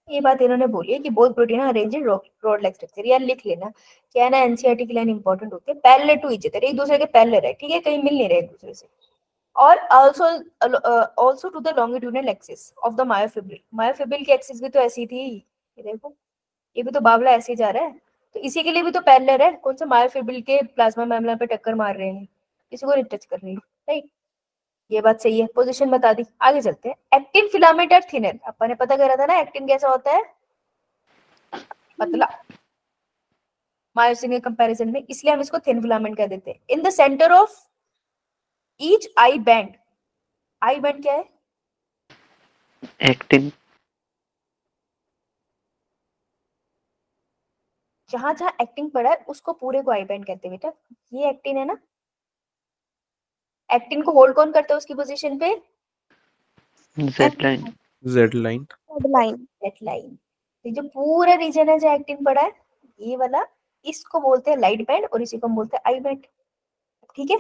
S1: ये बात इन्होंने बोली है कि both protein arrange in road like structure. यार लिख लेना, क्या है ना, एनसीईआरटी की लाइन इंपॉर्टेंट होती है, पैरेलल टू ईच अदर, एक दूसरे के पैरेलल है, ठीक है, कहीं मिल नहीं रहे एक दूसरे से। और also to the longitudinal axis of the myofibril, myofibril की एक्सिस भी तो ऐसी थी, ये देखो, ये भी तो बावला ऐसे जा रहा है, तो इसी के लिए भी तो पैरेलल है। कौन सा मायोफिब्रिल के प्लाज्मा मेम्ब्रेन पे टक्कर मार रहे हैं, किसी को नहीं टच कर रही है, राइट। ये बात सही है, पोजीशन बता दी। आगे चलते हैं, एक्टिन फिलामेंट और थिनर, अपन ने पता करा था ना एक्टिन कैसा होता है, पतला मायोसिन के कंपैरिजन में, इसलिए हम इसको थिन फिलामेंट कह देते हैं। In the centre of each I band, I band क्या है,
S3: एक्टिन,
S1: जहां जहां एक्टिन पड़ा है उसको पूरे को आई बैंड कहते हैं बेटा। ये एक्टिन है ना, एक्टिन को होल्ड कौन करता है उसकी पोजीशन पे,
S3: Z line,
S5: Z line,
S2: line.
S1: Z line. ये जो पूरा रीजन है जो एक्टिन पड़ा है, ये वाला, इसको बोलते हैं लाइट बैंड और इसी को हम बोलते हैं आई बैंड, ठीक है।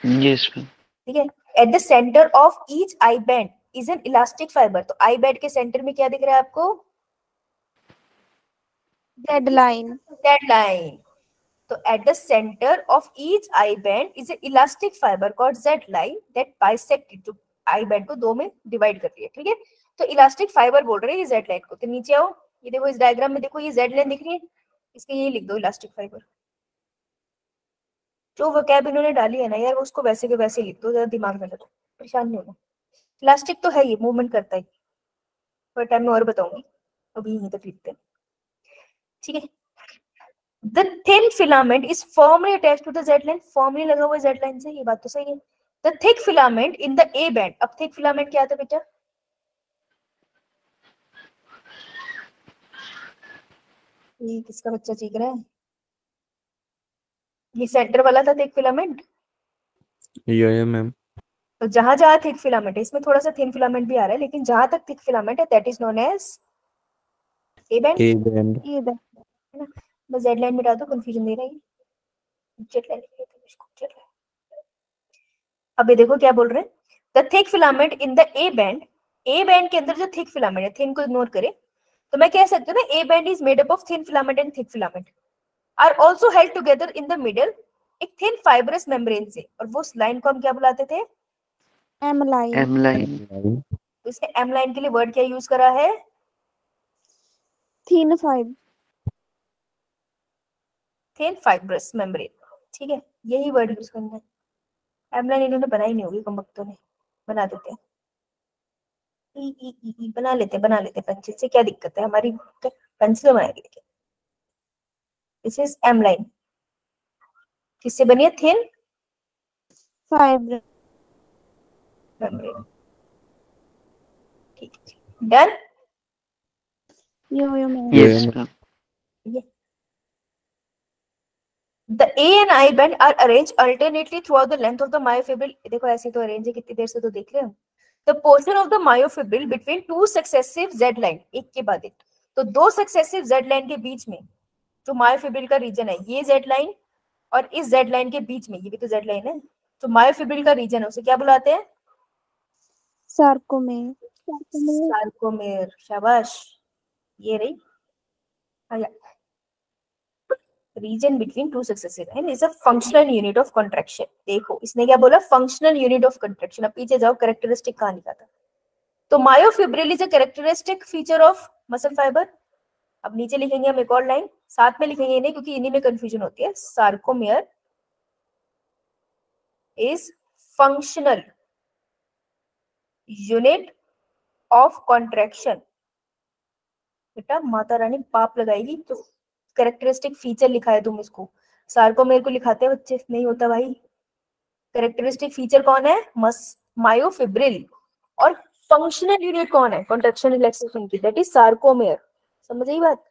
S3: यस मैम,
S1: ठीक है, at the centre of each I band is an elastic fibre, तो आई बैंड के सेंटर में क्या दिख रहा है आपको,
S2: जेड लाइन।
S1: Z line. तो at the center of each eye band is an elastic fiber called Z line that bisect it, I band को दो में डिवाइड कर रही है, ठीक है। तो इलास्टिक फाइबर बोल रहे हैं ये जेड लाइन को। तो नीचे आओ, ये देखो इस डायग्राम में देखो, ये जेड लाइन दिख रही है, इसके ये लिख दो इलास्टिक फाइबर। जो वोकैब इन्होंने डाली है ना यार, उसको वैसे के वैसे लिख दो, ज्यादा दिमाग में लगाओ, परेशान नहीं होना। इलास्टिक तो है, ये मूवमेंट करता है, थोड़ा टाइम में और बताऊंगी, अभी यहीं तक लिखते हैं, ठीक है। The thin filament is firmly attached to the Z line, firmly लगा हुआ Z line से, ये बात तो सही है। The thick filament in the A band, अब thick filament क्या था बेटा, ये किसका बच्चा चीख रहा है, ये सेंटर वाला था थिक फिलामेंट।
S5: यो मैम,
S1: तो जहां जहां थिक फिलामेंट है, इसमें थोड़ा सा थिन फिलामेंट भी आ रहा है, लेकिन जहां तक थिक फिलामेंट है that is known as A band,
S5: A band,
S2: ये देख।
S1: है ना। बस जेड लाइन मिटा दो, कंफ्यूजन दे रहा है, जेड लाइन लिख लेते हैं इसको, जेड लाइन। अब ये देखो क्या बोल रहे हैं, the thick filament in the A band, A band के अंदर जो थिक फिलामेंट है, थिन को इग्नोर करें, तो मैं कह सकती हूँ ना A band is made up of thin filament and thick filament are also held together in the middle एक थिन फाइब्रस मेम्ब्रेन से, और वो लाइन को हम क्या बुलाते थे,
S2: एम लाइन।
S3: एम लाइन,
S1: तो इसने एम लाइन के लिए वर्ड क्या यूज करा है,
S2: thin fibre.
S1: Thin fibrous membrane, ठीक है, यही वर्ड यूज करना है। एम लाइन इन्होंने बनाई नहीं होगी कमबख्तों ने, बना देते हैं, बना लेते पेंसिल से, क्या दिक्कत है, हमारी पेंसिल बनाएगी। देखिए दिस इज एम लाइन, किससे बनी है, थिन
S2: फाइबर।
S1: मेम्ब्रेन, ठीक है, done.
S2: Yo ma'am.
S3: Yes ma'am,
S1: The A and I band are arranged alternately throughout the length of the myofibril, देखो ऐसे तो अरेंज है, कितनी देर से तो देख रहे हो। The portion of the myofibril between two successive Z line, एक के बाद एक, तो दो सक्सेसिव Z line के बीच में जो मायोफिब्रिल का रीजन है, ये Z line और इस Z line के बीच में, ये भी तो Z line है, तो मायोफिब्रिल का रीजन है, उसे क्या बुलाते हैं,
S2: सार्कोमेर।
S1: सार्कोमेर, शाबाश, ये रही region between two successive and is a functional unit of contraction. देखो इसने क्या बोला, फंक्शनल यूनिट ऑफ कंट्रैक्शन। अब पीछे जाओ, कैरेक्टरिस्टिक कहां लिखा था, तो myofibril is a characteristic feature of muscle fibre. अब नीचे लिखेंगे हम एक और लाइन, साथ में लिखेंगे नहीं क्योंकि इन्हीं में कंफ्यूजन होती है, sarcomere is functional unit of contraction. बेटा माता रानी पाप लगाएगी, तो कैरेक्टरिस्टिक फीचर लिखा है तुम इसको, सार्कोमेर को लिखाते हैं बच्चे, नहीं होता भाई। कैरेक्टरिस्टिक फीचर कौन है, मायोफिब्रिल, और फंक्शनल यूनिट कौन है कॉन्ट्रैक्शन रिलैक्सेशन की, दैट इज सार्कोमेर। समझ आई बात,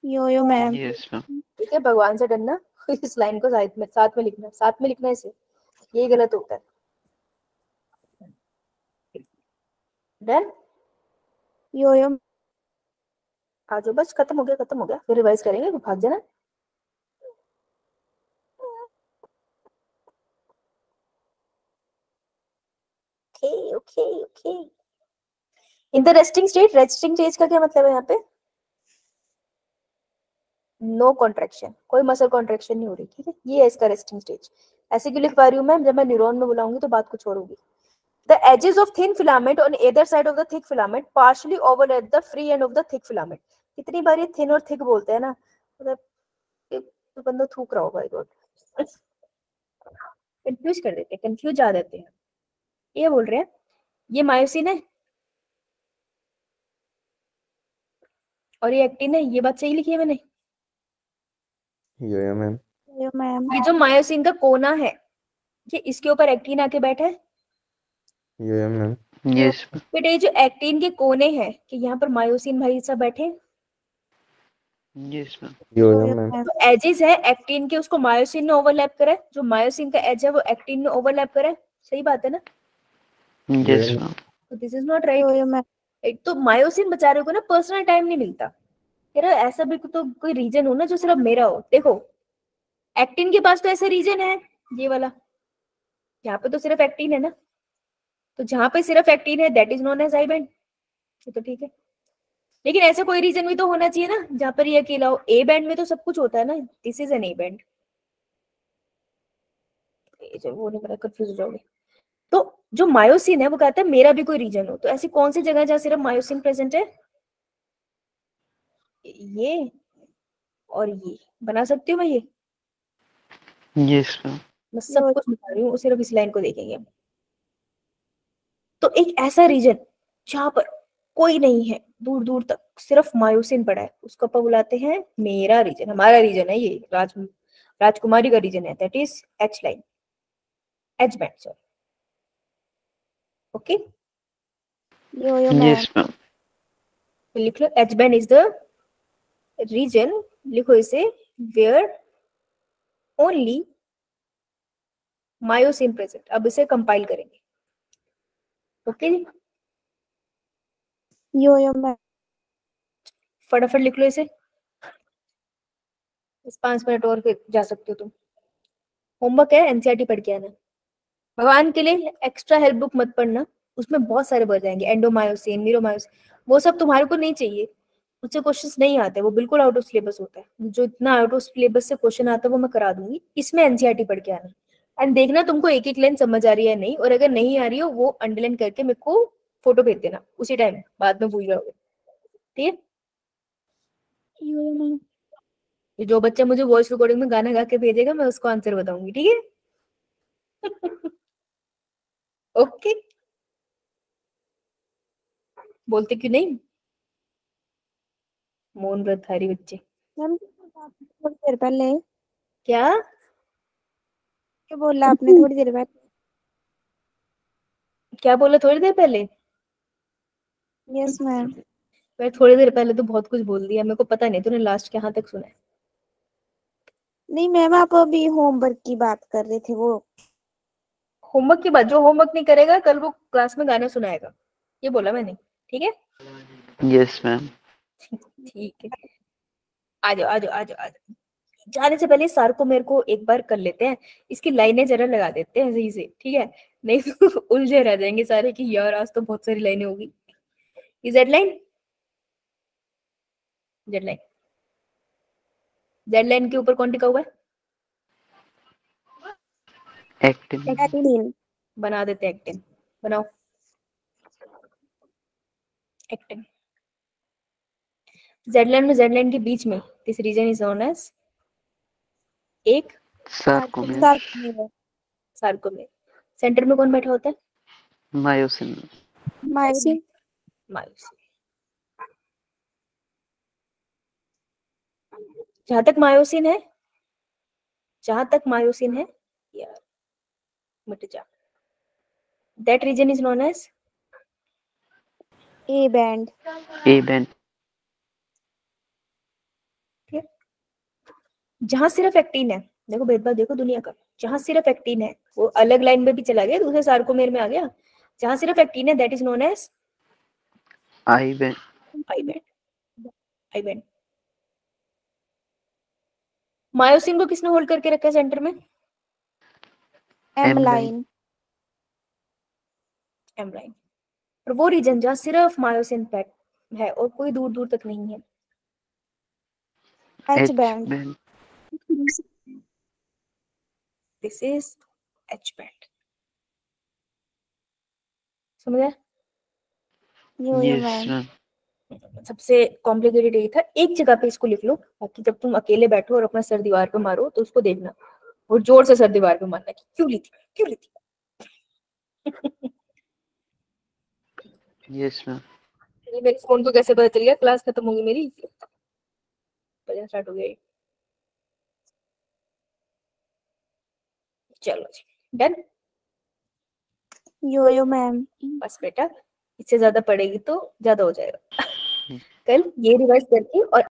S2: यो मैम।
S3: यस मैम,
S1: ठीक है। भगवान से डरना, इस लाइन को साथ में लिखना, साथ में लिखना इसे, यही गलत होता है। डन।
S2: यो यो
S1: आ जाओ, बस खत्म हो गया, खत्म हो गया, फिर रिवाइज करेंगे, भाग जाना। Okay okay okay. In the resting state, resting stage का क्या मतलब है यहाँ पे? नो कॉन्ट्रैक्शन, कोई मसल कॉन्ट्रैक्शन नहीं हो रही, ठीक है, ये है इसका रेस्टिंग स्टेज। ऐसे क्यों लिख पा रही हूँ मैं? जब मैं न्यूरॉन में बुलाऊंगी तो बात कुछ और होगी। The edges of thin filament on either side of the thick filament partially overlap the free end of the thick filament. कितनी बार ये thin और thick बोलते हैं ना, मतलब तो बंदा थूक रहा होगा इधर, कंफ्यूज कर देते हैं, कंफ्यूज आ जाते हैं। ये बोल रहे हैं ये मायोसिन है और ये एक्टिन है, ये बात सही लिखी है मैंने?
S5: यो मैम।
S2: यो मैम।
S1: ये जो मायोसिन का कोना है, ये इसके ऊपर एक्टिन आके बैठा है।
S5: यो मैम।
S3: यस
S1: बेटा ये जो एक्टिन के कोने हैं कि यहाँ पर मायोसिन भाई सब बैठे हैं।
S3: Yes ma'am.
S5: Yo
S2: yo yo
S5: ma'am.
S2: Ma'am.
S1: जो एजेस है एक्टिन के, उसको मायोसिन ने ओवरलैप करा है, जो मायोसिन का एज है वो एक्टिन ने ओवरलैप करा है, सही बात है ना?
S3: Yes ma'am.
S1: तो this is not right.
S2: Yo yo ma'am.
S1: एक तो मायोसिन बेचारे को ना पर्सनल टाइम नहीं मिलता, तेरा ऐसा भी तो कोई रीजन हो ना जो सिर्फ मेरा हो। देखो एक्टिन के पास तो ऐसा रीजन है, ये वाला, यहाँ पे तो सिर्फ एक्टिन है ना, तो जहां पे सिर्फ एक्टिन है that is known as I band, तो ठीक है। लेकिन ऐसा कोई रीजन भी तो होना चाहिए ना जहां पर ये अकेला हो। ए बैंड में तो सब कुछ होता है ना, this is an A band, वो नहीं, मेरा कंफ्यूज हो जाओगे। तो जो मायोसिन है वो कहता है मेरा भी कोई रीजन हो, तो ऐसी कौन सी जगह है जहां सिर्फ मायोसिन प्रेजेंट है? ये और ये बना सकती हूँ मैं ये,
S3: यस मैम।
S1: मैं सब कुछ बता रही हूँ, सिर्फ इस लाइन को देखेंगे हम। तो एक ऐसा रीजन जहां पर कोई नहीं है, दूर दूर तक सिर्फ मायोसिन पड़ा है, उसको अपन बुलाते हैं मेरा रीजन, हमारा रीजन है ये, राजकुमारी का रीजन है, that is H line, H band, sorry. Okay,
S2: yo yo ma'am.
S3: Yes ma'am.
S1: लिख लो H band is the region, लिखो इसे, वेयर ओनली मायोसिन प्रेजेंट। अब इसे कंपाइल करेंगे, ओके जी,
S2: यो यो मैम।
S1: फटाफट लिख लो इसे, इस 5 मिनट और फिर जा सकते हो तुम। होमवर्क है, एनसीईआरटी पढ़ के आना। भगवान के लिए एक्स्ट्रा हेल्प बुक मत पढ़ना, उसमें बहुत सारे बढ़ जाएंगे, एंडोमायोसिन, मीरोमायोसिन, वो सब तुम्हारे को नहीं चाहिए, मुझसे क्वेश्चंस नहीं आते, वो बिल्कुल आउट ऑफ सिलेबस होता है। जो इतना आउट ऑफ सिलेबस से क्वेश्चन आता है वो मैं करा दूंगी, इसमें एनसीईआरटी पढ़ के आना एंड देखना तुमको एक एक लाइन समझ आ रही है नहीं, और अगर नहीं आ रही हो वो अंडरलाइन करके मेरे को फोटो भेज देना उसी टाइम, बाद में भूल जाओगे, ठीक है?
S2: यो यो मैम।
S1: जो बच्चा मुझे वॉइस रिकॉर्डिंग में गाना गा के भेजेगा मैं उसको आंसर बताऊंगी, ठीक है? ओके, बोलते क्यों नहीं, मौन व्रतधारी बच्चे।
S2: मैम थोड़ी देर पहले
S1: क्या
S2: क्या बोला आपने थोड़ी देर पहले?
S1: क्या बोला थोड़ी देर पहले?
S2: Yes ma'am.
S1: मैं थोड़ी देर पहले तो बहुत कुछ बोल दिया, मेरे को पता नहीं तूने लास्ट कहाँ तक सुना है।
S2: नहीं मैम, आप अभी होमवर्क की बात कर रहे थे वो।
S1: होमवर्क की बात, जो होमवर्क नहीं करेगा कल वो क्लास में गाना सुनाएगा, ये बोला मैंने, ठीक है?
S3: Yes ma'am.
S1: ठीक है, आ जाओ आ जाओ आ जाओ आ जाओ। जाने से पहले सार को मेरे को एक बार कर लेते हैं, इसकी लाइनें जरा लगा देते हैं सही से, ठीक है? नहीं तो उलझे रह जाएंगे सारे कि यार आज तो बहुत सारी लाइनें होगी। ये Z line, Z line, Z line के ऊपर कौन टिका हुआ है?
S3: एक्टिन।
S2: एक्टिन।
S1: बना देते हैं एक्टिन, बनाओ एक्टिन। जेड लाइन में जेड लाइन के बीच में this region is known as एक
S3: सार्कोमेर।
S2: सार्कोमेर।
S1: सार्कोमेर। सेंटर में कौन बैठा होता है?
S3: मायोसिन।
S2: मायोसिन।
S1: मायोसिन। जहां तक मायोसिन है, जहां तक मायोसिन है यार, मिट जा, that region is known as
S2: A band.
S3: A band.
S1: जहां सिर्फ एक्टिन है, देखो भेदभाव देखो दुनिया का, जहां सिर्फ एक्टिन है वो अलग लाइन में भी चला गया, दूसरे सार्कोमेर में आ गया। जहां सिर्फ एक्टिन है that is known as
S3: I band,
S1: I band, I band. Myosin को किसने होल्ड करके रखा है सेंटर में?
S2: M
S3: M line,
S2: line.
S1: M line. और वो रीजन जहाँ सिर्फ मायोसिन पैक है और कोई दूर दूर तक नहीं है,
S2: H
S3: H
S2: band.
S3: Band,
S1: this is H band. समझ आया?
S2: यो
S3: यस
S2: मैम।
S3: मैम,
S1: सबसे कॉम्प्लिकेटेड यही था। एक जगह पे इसको लिख लो, ताकि जब तुम अकेले बैठो और अपना सर दीवार पे मारो तो उसको देखना और जोर से सर दीवार पे मारना कि क्यों ली थी, क्यों ली थी।
S3: Yes ma'am.
S1: ये मेरे फोन को कैसे पता चल गया क्लास खत्म होगी मेरी? बजना स्टार्ट हो गया ये। चलो जी, डन।
S2: यो मैम।
S1: बस बेटा, इससे ज्यादा पढ़ेगी तो ज्यादा हो जाएगा। कल ये रिवाइज करके और